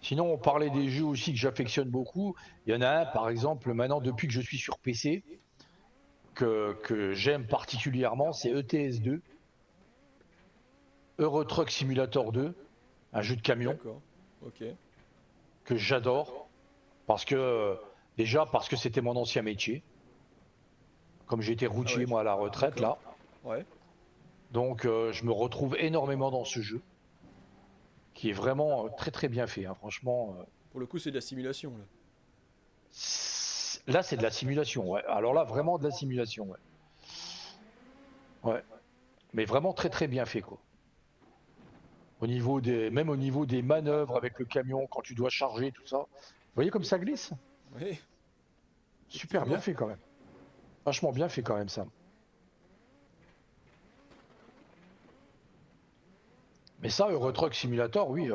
Sinon, on parlait des jeux aussi que j'affectionne beaucoup. Il y en a un, par exemple, maintenant, depuis que je suis sur PC, que j'aime particulièrement, c'est ETS2, Euro Truck Simulator 2, un jeu de camion D'accord. Ok. que j'adore parce que déjà parce que c'était mon ancien métier, comme j'étais Ah routier ouais. moi à la retraite D'accord. là, Ouais. donc je me retrouve énormément dans ce jeu qui est vraiment très très bien fait, hein, franchement. Pour le coup, c'est de la simulation, là. Là c'est de la simulation, ouais. Alors là vraiment de la simulation, ouais. Ouais, mais vraiment très très bien fait quoi. Même au niveau des manœuvres avec le camion quand tu dois charger tout ça. Vous voyez comme ça glisse? Oui, Super bien effectivement. fait quand même. Vachement bien fait quand même ça. Mais ça, Euro Truck Simulator, oui,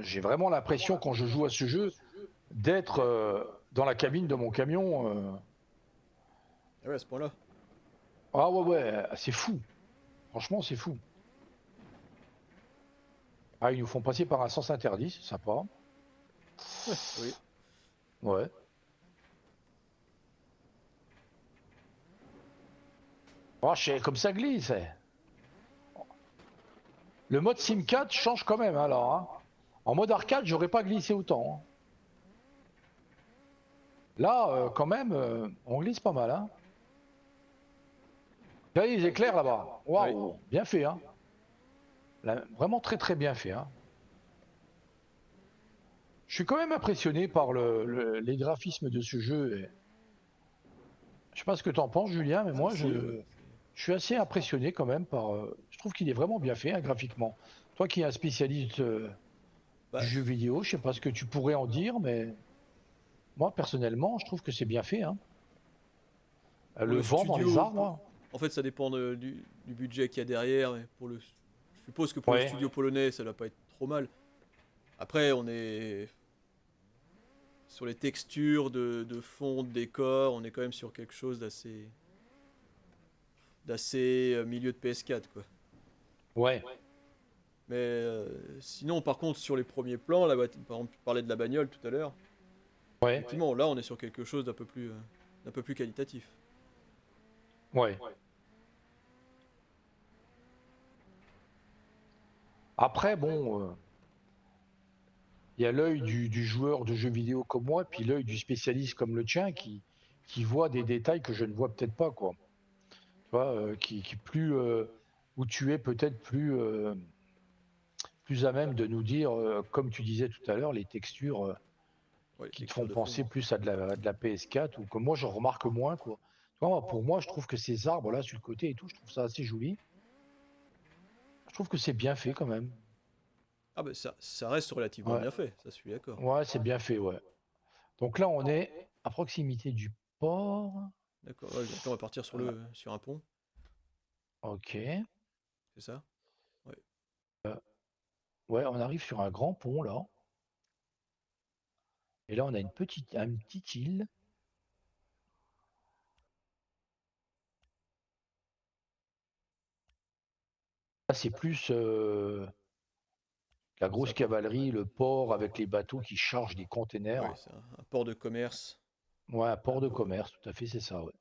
j'ai vraiment l'impression quand je joue à ce jeu d'être dans la cabine de mon camion. Ah ouais, à ce point-là. Ah ouais, ouais, c'est fou. Franchement, c'est fou. Ah, ils nous font passer par un sens interdit, c'est sympa. Oui. Ouais. Oh, je sais, comme ça glisse. Le mode Sim 4 change quand même, alors. Hein. En mode arcade, j'aurais pas glissé autant. Hein. Là, quand même, on glisse pas mal. Hein. Là, les éclairs là-bas. Ouais. Waouh, bien fait. Hein. Là, vraiment très très bien fait. Hein. Je suis quand même impressionné par les graphismes de ce jeu. Je sais pas ce que t'en penses, Julien, mais moi, Si, ouais. je suis assez impressionné quand même par. Je trouve qu'il est vraiment bien fait, hein, graphiquement. Toi qui es un spécialiste du Bah, jeu vidéo, je sais pas ce que tu pourrais en dire, mais moi, personnellement, je trouve que c'est bien fait. Hein. pour Le le vent dans les studio, arbres. en fait, ça dépend du budget qu'il y a derrière. Mais je suppose que pour le Ouais, studio polonais, ça doit pas être trop mal. Après, on est sur les textures de fond, de décor, on est quand même sur quelque chose d'assez milieu de PS4, quoi. ouais, Mais sinon, par contre, sur les premiers plans, là, par exemple, tu parlais de la bagnole tout à l'heure. ouais, Effectivement, là, on est sur quelque chose d'un peu plus qualitatif. ouais. Après, bon, il y a l'œil du joueur de jeux vidéo comme moi, puis l'œil du spécialiste comme le tien qui voit des détails que je ne vois peut-être pas, quoi. Tu vois, qui plus où tu es peut-être plus à même de nous dire, comme tu disais tout à l'heure, les textures Ouais, les qui te font textures de fond. penser plus à de la PS4 ou que moi je remarque moins, quoi. Tu vois, pour moi, je trouve que ces arbres là sur le côté et tout, je trouve ça assez joli. Je trouve que c'est bien fait quand même. Ah bah ça reste relativement Ouais, bien fait, ça je suis d'accord. ouais, c'est bien fait, ouais. Donc là, on est à proximité du port. D'accord, ouais, donc là on va partir Euh, sur un pont, ok. c'est ça? Ouais. Euh, ouais, on arrive sur un grand pont là. Et là, on a une petite île. Là, c'est plus la C'est grosse cavalerie, le port avec les bateaux qui chargent des ouais, containers. c'est un port de commerce. Ouais, un port de commerce, tout à fait, c'est ça, ouais.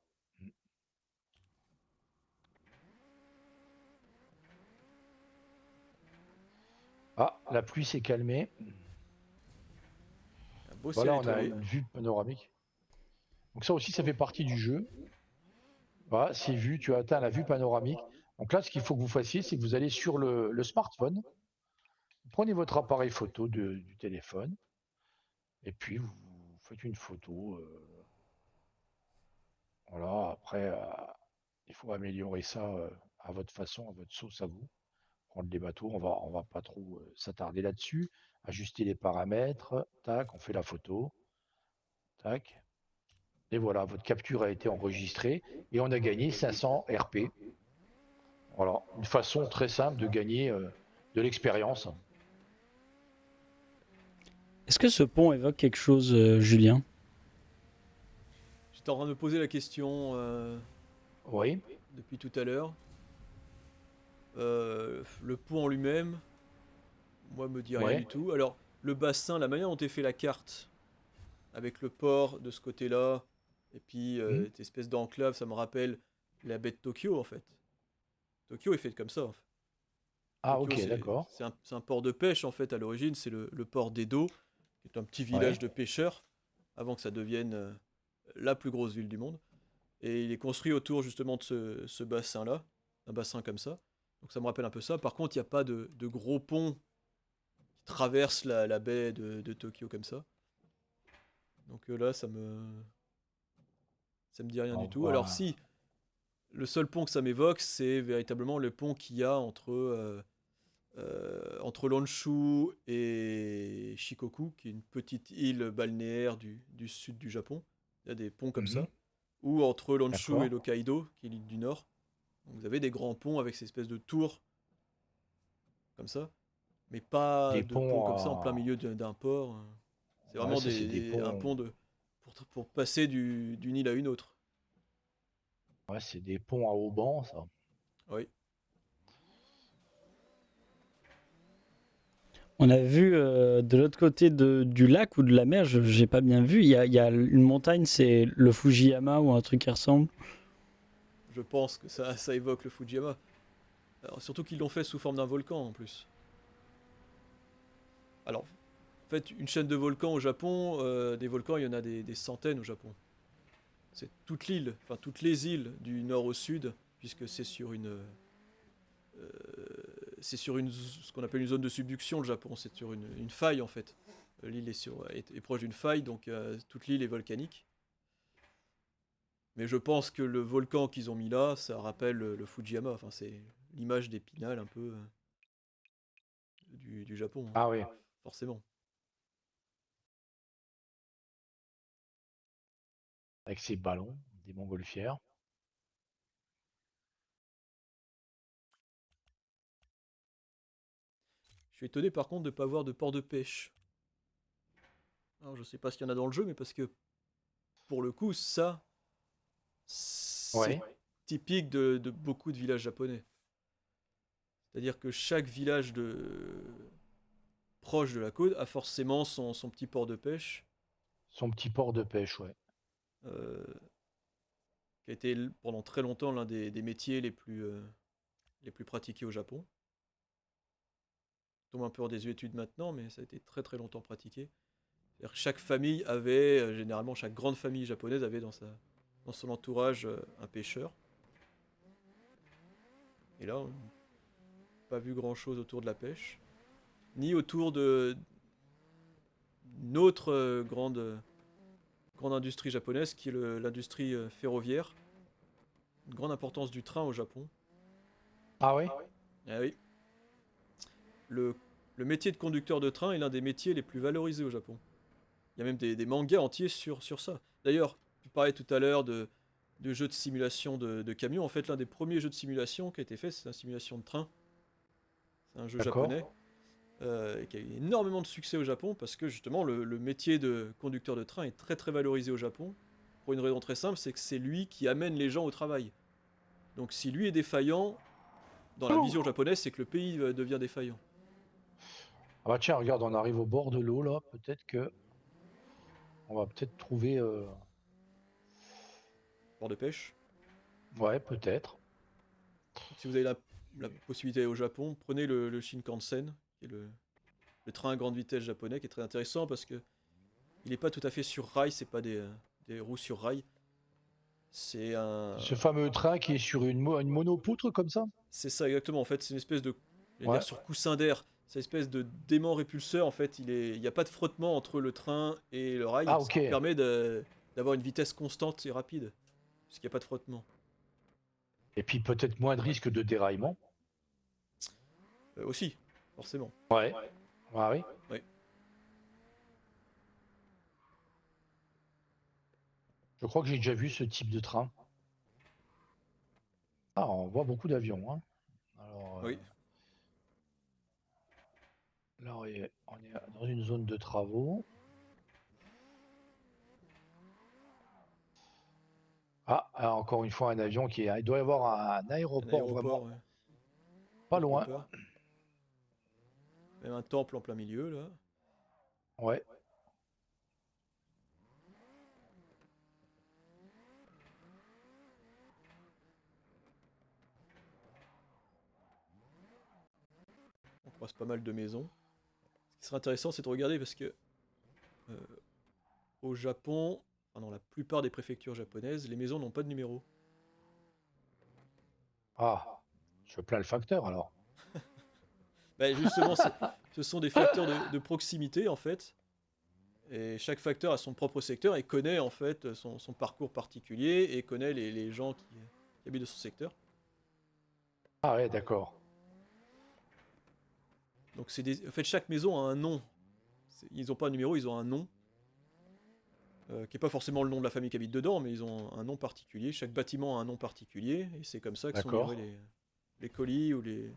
Ah, la pluie s'est calmée. Un beau ciel Voilà, on a étoilé. une vue panoramique. Donc ça aussi, ça fait partie du jeu. Voilà, c'est vu, tu as atteint la vue panoramique. Donc là, ce qu'il faut que vous fassiez, c'est que vous allez sur le smartphone, vous prenez votre appareil photo du téléphone, et puis vous faites une photo. Voilà, après, il faut améliorer ça à votre façon, à votre sauce à vous. Prendre les bateaux, on va pas trop s'attarder là-dessus. Ajuster les paramètres, tac, on fait la photo, tac. Et voilà, votre capture a été enregistrée et on a gagné 500 RP. Voilà, une façon très simple de gagner de l'expérience. Est-ce que ce pont évoque quelque chose, Julien? J'étais en train de me poser la question Oui, depuis tout à l'heure. Le pont en lui-même, moi me dit rien du ouais, tout. Alors, le bassin, la manière dont est fait la carte, avec le port de ce côté-là, et puis hmm. cette espèce d'enclave, ça me rappelle la baie de Tokyo en fait. Tokyo est faite comme ça en fait. Ah, Tokyo, ok, d'accord. c'est un port de pêche en fait à l'origine, c'est le port d'Edo, qui est un petit village Ouais, de pêcheurs, avant que ça devienne la plus grosse ville du monde. Et il est construit autour justement de ce bassin-là, un bassin comme ça. Donc ça me rappelle un peu ça. Par contre, il n'y a pas de gros pont qui traverse la baie de Tokyo comme ça. Donc là, ça me dit rien on du tout. Alors voit. si, le seul pont que ça m'évoque, c'est véritablement le pont qu'il y a entre Lonshu et Shikoku, qui est une petite île balnéaire du sud du Japon. Il y a des ponts comme Mhm, ça. Ou entre Lonshu et d'accord. l'Hokkaido, qui est l'île du nord. Donc vous avez des grands ponts avec ces espèces de tours comme ça. Mais pas Des de pont ponts comme ça en plein milieu d'un port. C'est Ouais, vraiment ça, c'est des un ponts. pont pour passer d'une île à une autre. Ouais, c'est des ponts à haubans, ça. Oui. On a vu de l'autre côté du lac ou de la mer, j'ai pas bien vu. Il y a une montagne, c'est le Fujiyama ou un truc qui ressemble. Je pense que ça évoque le Fujiyama. Alors, surtout qu'ils l'ont fait sous forme d'un volcan en plus. Alors, en fait, une chaîne de volcans au Japon, des volcans, il y en a des centaines au Japon. C'est toute l'île, enfin toutes les îles du nord au sud, puisque c'est sur ce qu'on appelle une zone de subduction le Japon, c'est sur une faille en fait. L'île est proche d'une faille, donc toute l'île est volcanique. Mais je pense que le volcan qu'ils ont mis là, ça rappelle le Fujiyama, enfin c'est l'image d'Épinal un peu du Japon, hein, Ah oui. forcément. Avec ses ballons, des montgolfières. Je suis étonné par contre de ne pas avoir de port de pêche. Alors je sais pas s'il y en a dans le jeu, mais parce que pour le coup, ça, c'est Ouais. typique de beaucoup de villages japonais. C'est-à-dire que chaque village proche de la côte a forcément son petit port de pêche, Son petit port de pêche, ouais. euh, qui a été pendant très longtemps l'un des métiers les plus pratiqués au Japon. Ça tombe un peu en désuétude maintenant, mais ça a été très très longtemps pratiqué. C'est-à-dire que chaque famille avait, généralement chaque grande famille japonaise avait dans son entourage un pêcheur. Et là, on n'a pas vu grand-chose autour de la pêche, ni autour d'une autre grande industrie japonaise qui est l'industrie ferroviaire. Une grande importance du train au Japon. Ah oui? Ah oui, le, le métier de conducteur de train est l'un des métiers les plus valorisés au Japon. Il y a même des mangas entiers sur ça. D'ailleurs, tu parlais tout à l'heure de jeux de simulation de camions. En fait, l'un des premiers jeux de simulation qui a été fait, c'est une simulation de train. C'est un jeu D'accord. japonais qui a eu énormément de succès au Japon parce que justement le métier de conducteur de train est très très valorisé au Japon. Pour une raison très simple, c'est que c'est lui qui amène les gens au travail. Donc si lui est défaillant, dans la vision japonaise, c'est que le pays devient défaillant. Ah bah tiens, regarde, on arrive au bord de l'eau là. Peut-être que on va peut-être trouver. Port de pêche. Ouais, peut-être. Donc, si vous avez la possibilité d'aller au Japon, prenez le Shinkansen, qui est le train à grande vitesse japonais, qui est très intéressant parce que il n'est pas tout à fait sur rail, c'est pas des roues sur rail. C'est Ce fameux train qui est sur une monopoutre comme ça? c'est ça exactement. En fait, c'est une espèce de, je vais dire Ouais. sur coussin d'air. C'est une espèce de d'aimant répulseur. En fait, il n'y a pas de frottement entre le train et le rail, Ah ce ok. qui permet d'avoir une vitesse constante et rapide, puisqu'il n'y a pas de frottement. Et puis peut-être moins de risque de déraillement. Aussi, forcément. Ouais. Ah oui. Oui. Je crois que j'ai déjà vu ce type de train. Ah, on voit beaucoup d'avions, hein. Alors Oui. là, on est dans une zone de travaux. Ah, encore une fois, un avion qui est. Il doit y avoir un Un aéroport aéroport, vraiment ouais, pas quelque loin. part. Même un temple en plein milieu, là. Ouais. On croise pas mal de maisons. Ce qui serait intéressant, c'est de regarder parce que euh, au Japon, enfin, dans la plupart des préfectures japonaises, les maisons n'ont pas de numéro. Ah, je plains le facteur alors. Bah, justement, ce sont des facteurs de proximité en fait. Et chaque facteur a son propre secteur et connaît en fait son parcours particulier et connaît les gens qui habitent de son secteur. Ah ouais, d'accord. Donc en fait, chaque maison a un nom. Ils n'ont pas un numéro, ils ont un nom. Qui n'est pas forcément le nom de la famille qui habite dedans, mais ils ont un nom particulier. Chaque bâtiment a un nom particulier, et c'est comme ça que sont D'accord. livrés les colis ou les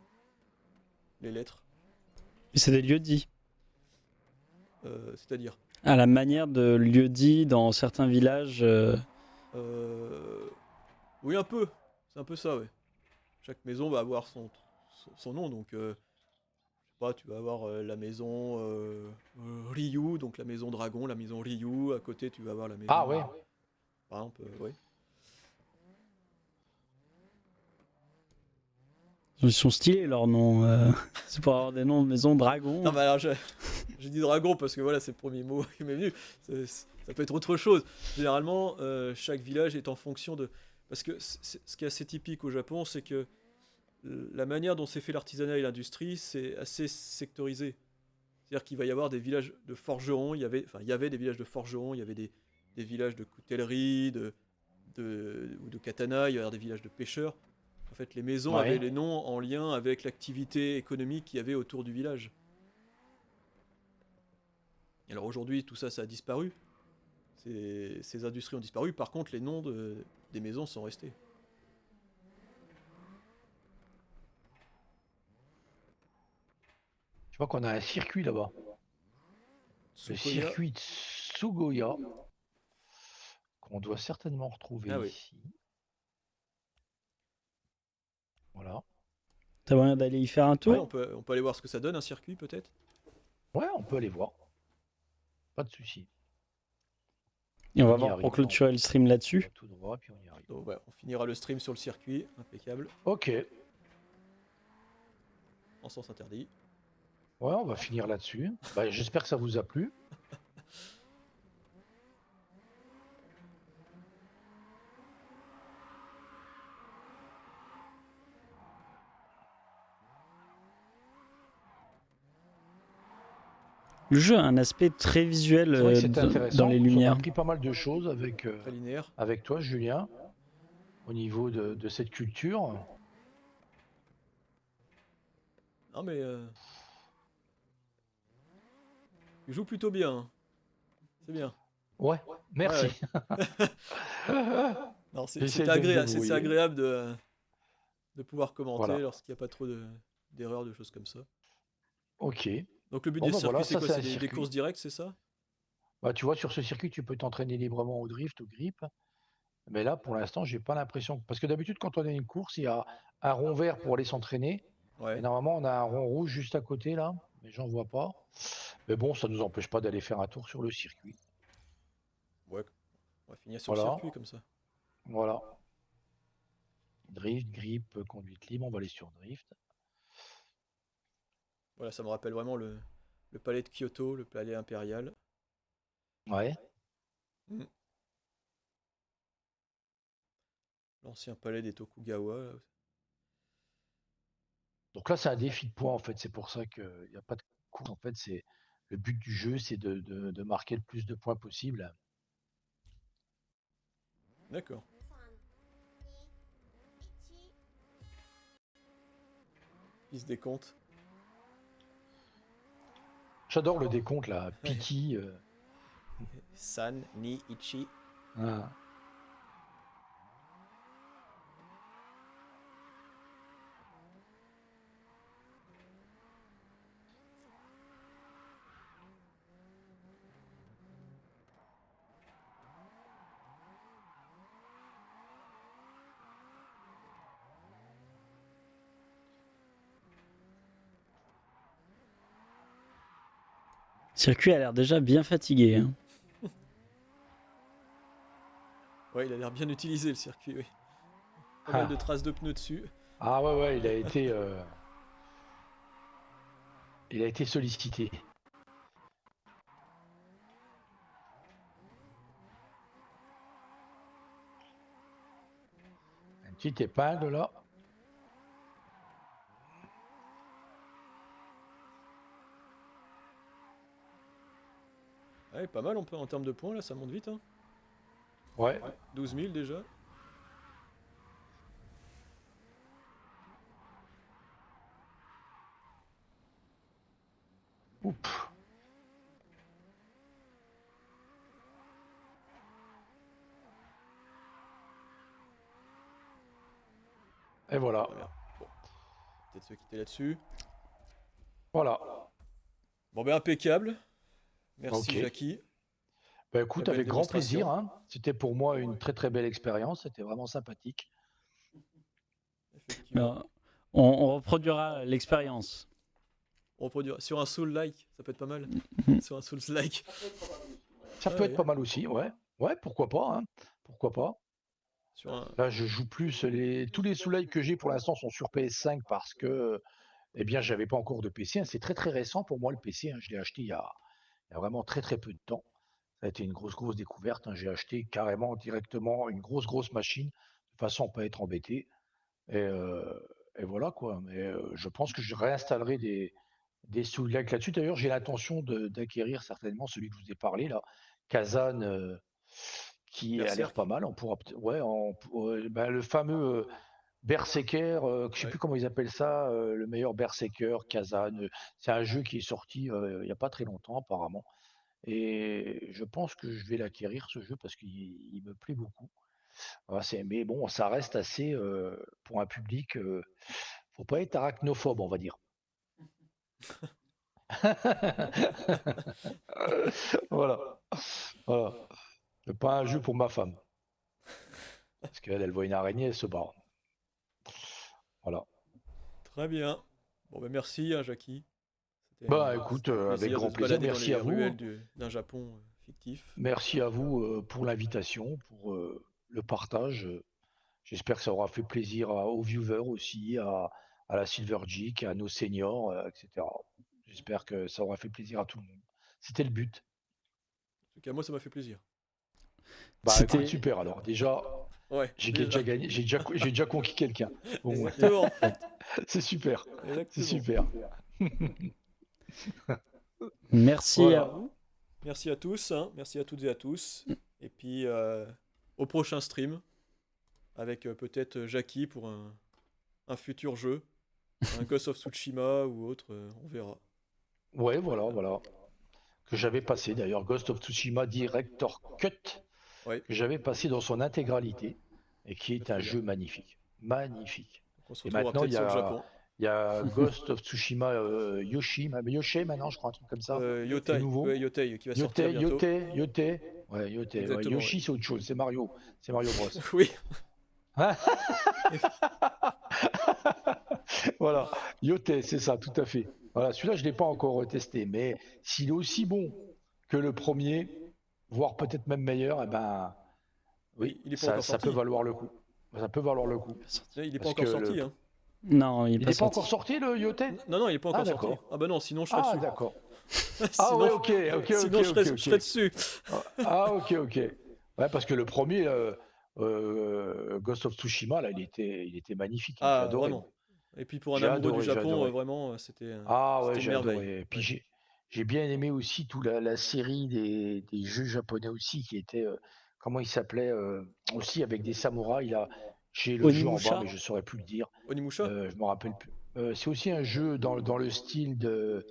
lettres. Et c'est des lieux-dits. C'est-à-dire, À la manière de lieux-dits dans certains villages. euh, oui, un peu. C'est un peu ça, ouais. Chaque maison va avoir son nom, donc Bah, tu vas avoir la maison Ryu, donc la maison dragon, la maison Ryu. À côté, tu vas avoir la maison. Ah ouais. Par exemple, ouais. Ils sont stylés leurs noms. C'est pour avoir des noms de maison dragon. Non, mais alors, j'ai dit dragon parce que voilà, c'est le premier mot qui m'est venu. Ça peut être autre chose. Généralement, chaque village est en fonction de. Parce que ce qui est assez typique au Japon, c'est que la manière dont c'est fait l'artisanat et l'industrie, c'est assez sectorisé. C'est-à-dire qu'il va y avoir des villages de forgerons, il y avait des villages de forgerons, il y avait des villages de coutellerie, ou de katana, il y avait des villages de pêcheurs. En fait, les maisons avaient Ouais. les noms en lien avec l'activité économique qu'il y avait autour du village. Alors aujourd'hui, tout ça, ça a disparu. Ces industries ont disparu. Par contre, les noms des maisons sont restés. Je vois qu'on a un circuit là-bas. Le Tsukuya. circuit Tsugoya, qu'on doit certainement retrouver Ah oui. ici. Voilà. T'as moyen d'aller y faire un Ouais, tour? on peut aller voir ce que ça donne, un circuit peut-être. Ouais, on peut aller voir. Pas de souci. Et on va y voir arrive, pour clôturer le stream On là-dessus. va tout droit, puis on y arrive. Donc ouais, on finira le stream sur le circuit, impeccable, Ok. en sens interdit. Ouais, on va finir là-dessus. Bah, j'espère que ça vous a plu. Le jeu a un aspect très visuel C'est vrai que c'était intéressant. dans les On a lumières. appris pas mal de choses Très linéaire. avec toi, Julien, au niveau de cette culture. Non mais tu joues plutôt bien, hein. C'est bien. Ouais, merci. Non, J'essaie c'est de me agréable, c'est débrouiller. agréable de pouvoir commenter Voilà. lorsqu'il n'y a pas trop d'erreurs, de choses comme ça. Ok. Donc le but Bon, du bah circuit, voilà, c'est ça quoi? c'est C'est un des circuit. courses directes, c'est ça? Bah, tu vois, sur ce circuit, tu peux t'entraîner librement au drift, au grip. Mais là, pour l'instant, j'ai pas l'impression. Parce que d'habitude, quand on a une course, il y a un rond vert pour aller s'entraîner. Et Ouais. normalement, on a un rond rouge juste à côté là. Mais j'en vois pas. Mais bon, ça nous empêche pas d'aller faire un tour sur le circuit. Ouais. On va finir sur le Voilà. circuit comme ça. Voilà. Drift, grip, conduite libre. On va aller sur drift. Voilà, ça me rappelle vraiment le palais de Kyoto, le palais impérial. Ouais. Mm. L'ancien palais des Tokugawa. Donc là, c'est un défi de points en fait. C'est pour ça qu'il n'y a pas de course. En fait, c'est le but du jeu, c'est de marquer le plus de points possible. D'accord. Il se décompte. J'adore le décompte là. Piki. San, Ni, Ichi. Hein. Le circuit a l'air déjà bien fatigué. Hein. Ouais, il a l'air bien utilisé le circuit, oui. Pas mal de traces de pneus dessus. Ah ouais, ouais, il a été sollicité. Une petite épingle là. Ouais, pas mal en termes de points, là, ça monte vite, hein. Ouais. 12 000 déjà. Oups. Et voilà. Ah, merde. Bon, peut-être se quitter là-dessus. Voilà. Bon, ben impeccable. Merci, Ok. Jackie. Bah écoute, Belle avec grand démonstration. plaisir. Hein. C'était pour moi une très très belle expérience. C'était vraiment sympathique. Effectivement. Alors, on reproduira l'expérience. On reproduira. Sur un Soul-like, ça peut être pas mal. Sur un Souls-like. Ça Ah peut être ouais. pas mal aussi, ouais. Ouais, pourquoi pas, hein. Pourquoi pas. Sur un... Là, je joue plus tous les sous que j'ai pour l'instant sont sur PS5 parce que, eh bien, j'avais pas encore de PC, hein. C'est très très récent pour moi le PC, hein. Je l'ai acheté il y a vraiment très très peu de temps. Ça a été une grosse découverte, hein. J'ai acheté carrément directement une grosse machine de façon à pas être embêté. Et, et voilà quoi. Mais je pense que je réinstallerai des sous-likes là-dessus. D'ailleurs, j'ai l'intention d'acquérir certainement celui que je vous ai parlé là, Kazan, qui a l'air Berserk. pas mal. On pourra, ouais, ben, le fameux Berserker, je sais Ouais. plus comment ils appellent ça, le meilleur Berserker, Kazan. C'est un jeu qui est sorti il y a pas très longtemps apparemment. Et je pense que je vais l'acquérir ce jeu parce qu'il me plaît beaucoup. Voilà, mais bon, ça reste assez pour un public. Faut pas être arachnophobe, on va dire. Voilà, voilà. C'est pas un jeu pour ma femme. Parce qu'elle, elle voit une araignée, elle se barre. Voilà. Très bien. Bon, ben merci, hein, Jackie. Bah écoute, C'était un avec plaisir de grand se plaisir. balader dans Merci les à vous, ruelles hein. d'un Japon fictif. Merci à vous pour l'invitation, pour le partage. J'espère que ça aura fait plaisir aux viewers aussi, à la Silver Geek, à nos seniors, etc. J'espère que ça aura fait plaisir à tout le monde. C'était le but. En tout cas, moi, ça m'a fait plaisir. Bah écoute, C'était super alors. Déjà, Ouais, j'ai déjà. déjà gagné, j'ai déjà conquis quelqu'un. Bon, Exactement. c'est super. C'est Exactement. super. merci à Voilà. vous. Merci à tous, hein. Merci à toutes et à tous. Et puis, au prochain stream, avec peut-être Jackie pour un futur jeu, un Ghost of Tsushima ou autre, on verra. Ouais, voilà. Que j'avais passé d'ailleurs, Ghost of Tsushima Director Cut, Ouais, que j'avais passé dans son intégralité et qui très est un très bien. jeu magnifique. Magnifique. Donc on se Et retrouvera maintenant, peut-être sur le Japon. il y a Ghost of Tsushima Yoshi maintenant, je crois, un truc comme ça. C'est Yotai, nouveau. ouais, Yotai, qui va sortir Yote, bientôt. Yote. Ouais, Yote. Ouais, Exactement, ouais. Yoshi, c'est autre chose, c'est Mario. C'est Mario Bros. Oui. Hein. Voilà, Yote, c'est ça, tout à fait. Voilà, celui-là, je ne l'ai pas encore testé, mais s'il est aussi bon que le premier, voire peut-être même meilleur, eh ben, oui, Il est pas ça, encore ça peut sorti. valoir le coup. Ça peut valoir le coup. Il est pas Parce encore que sorti, hein. Non, il est il pas n'est pas encore sorti. sorti, le Yote? Non, il est pas Ah, encore sorti. d'accord. Ah bah non, sinon je serais Ah, dessus. d'accord. Ah, Sinon, ouais, ok. sinon je serais dessus. Ah, ok. Ouais, parce que le premier, Ghost of Tsushima, là, il était magnifique, hein, j'ai Ah, adoré, moi. vraiment. Et puis pour un J'ai amoureux du adoré, j'ai Japon, adoré. vraiment, Ah ouais, c'était une j'ai merveille. adoré. Et puis Ouais. j'ai bien aimé aussi toute la série des jeux japonais aussi qui était comment il s'appelait aussi avec des samouraïs là. J'ai le jeu en bas Onimusha. mais je saurais plus le dire. Onimusha? Je me rappelle plus. C'est aussi un jeu dans le style du jeu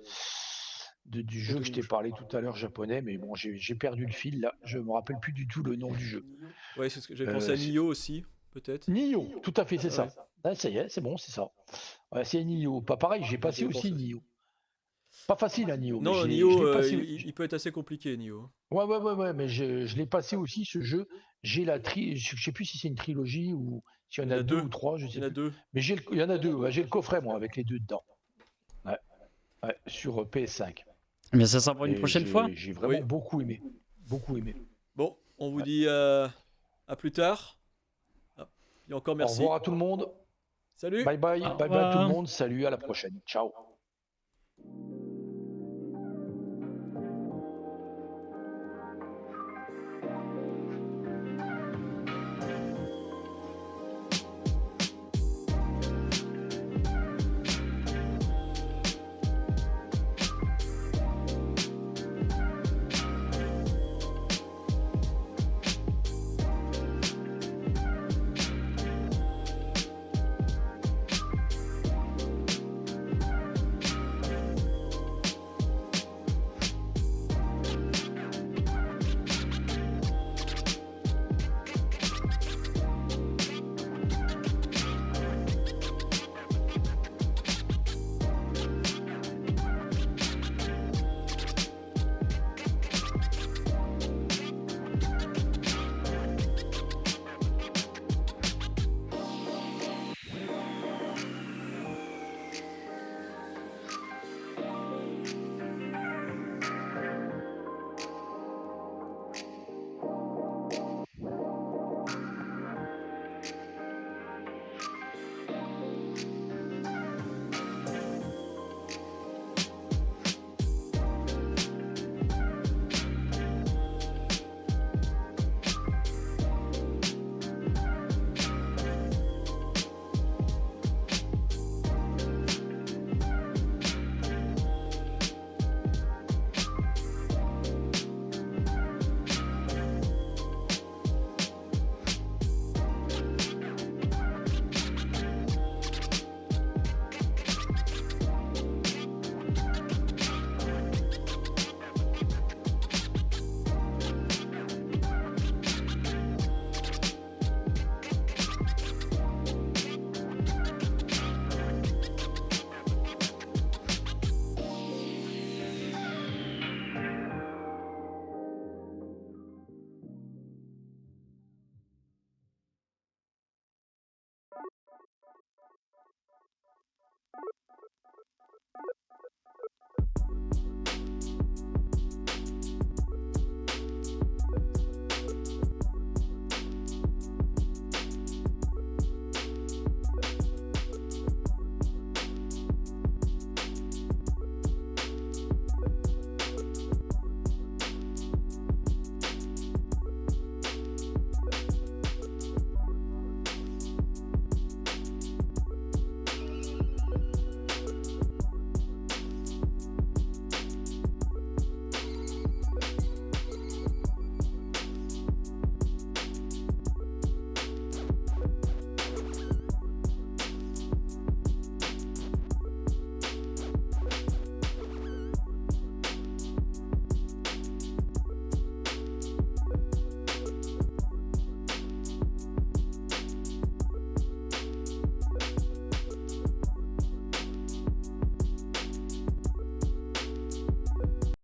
Peut-être que je t'ai Onimusha. parlé tout à l'heure japonais mais bon j'ai perdu le fil là. Je me rappelle plus du tout le nom du jeu. Ouais, c'est ce que j'avais pensé à Euh, c'est- Nioh aussi, peut-être. Nioh, tout à fait c'est Ouais. ça. Ah, ça y est, c'est bon, c'est ça. Ouais, c'est Nioh. Pas pareil, j'ai J'y passé avais aussi pensé aussi. Nioh. Pas facile à Nioh, mais Non, je Nioh, l'ai passé. il peut être assez compliqué, Nioh. Ouais, mais je l'ai passé aussi ce jeu. J'ai je sais plus si c'est une trilogie ou s'il y Il en y en a a deux deux. ou trois, je Il y sais en a plus. deux. Mais il y en a deux. Ouais, j'ai le coffret moi avec les deux dedans. Ouais, ouais, sur PS5. Mais ça sera pour une Et prochaine fois. j'ai vraiment Oui. beaucoup aimé, beaucoup aimé. Bon, on vous Ouais. dit à plus tard. Ah, et encore Au merci. revoir à tout le monde. Salut! Bye bye, Au bye bye à tout le revoir. monde. Salut, à la prochaine. Ciao.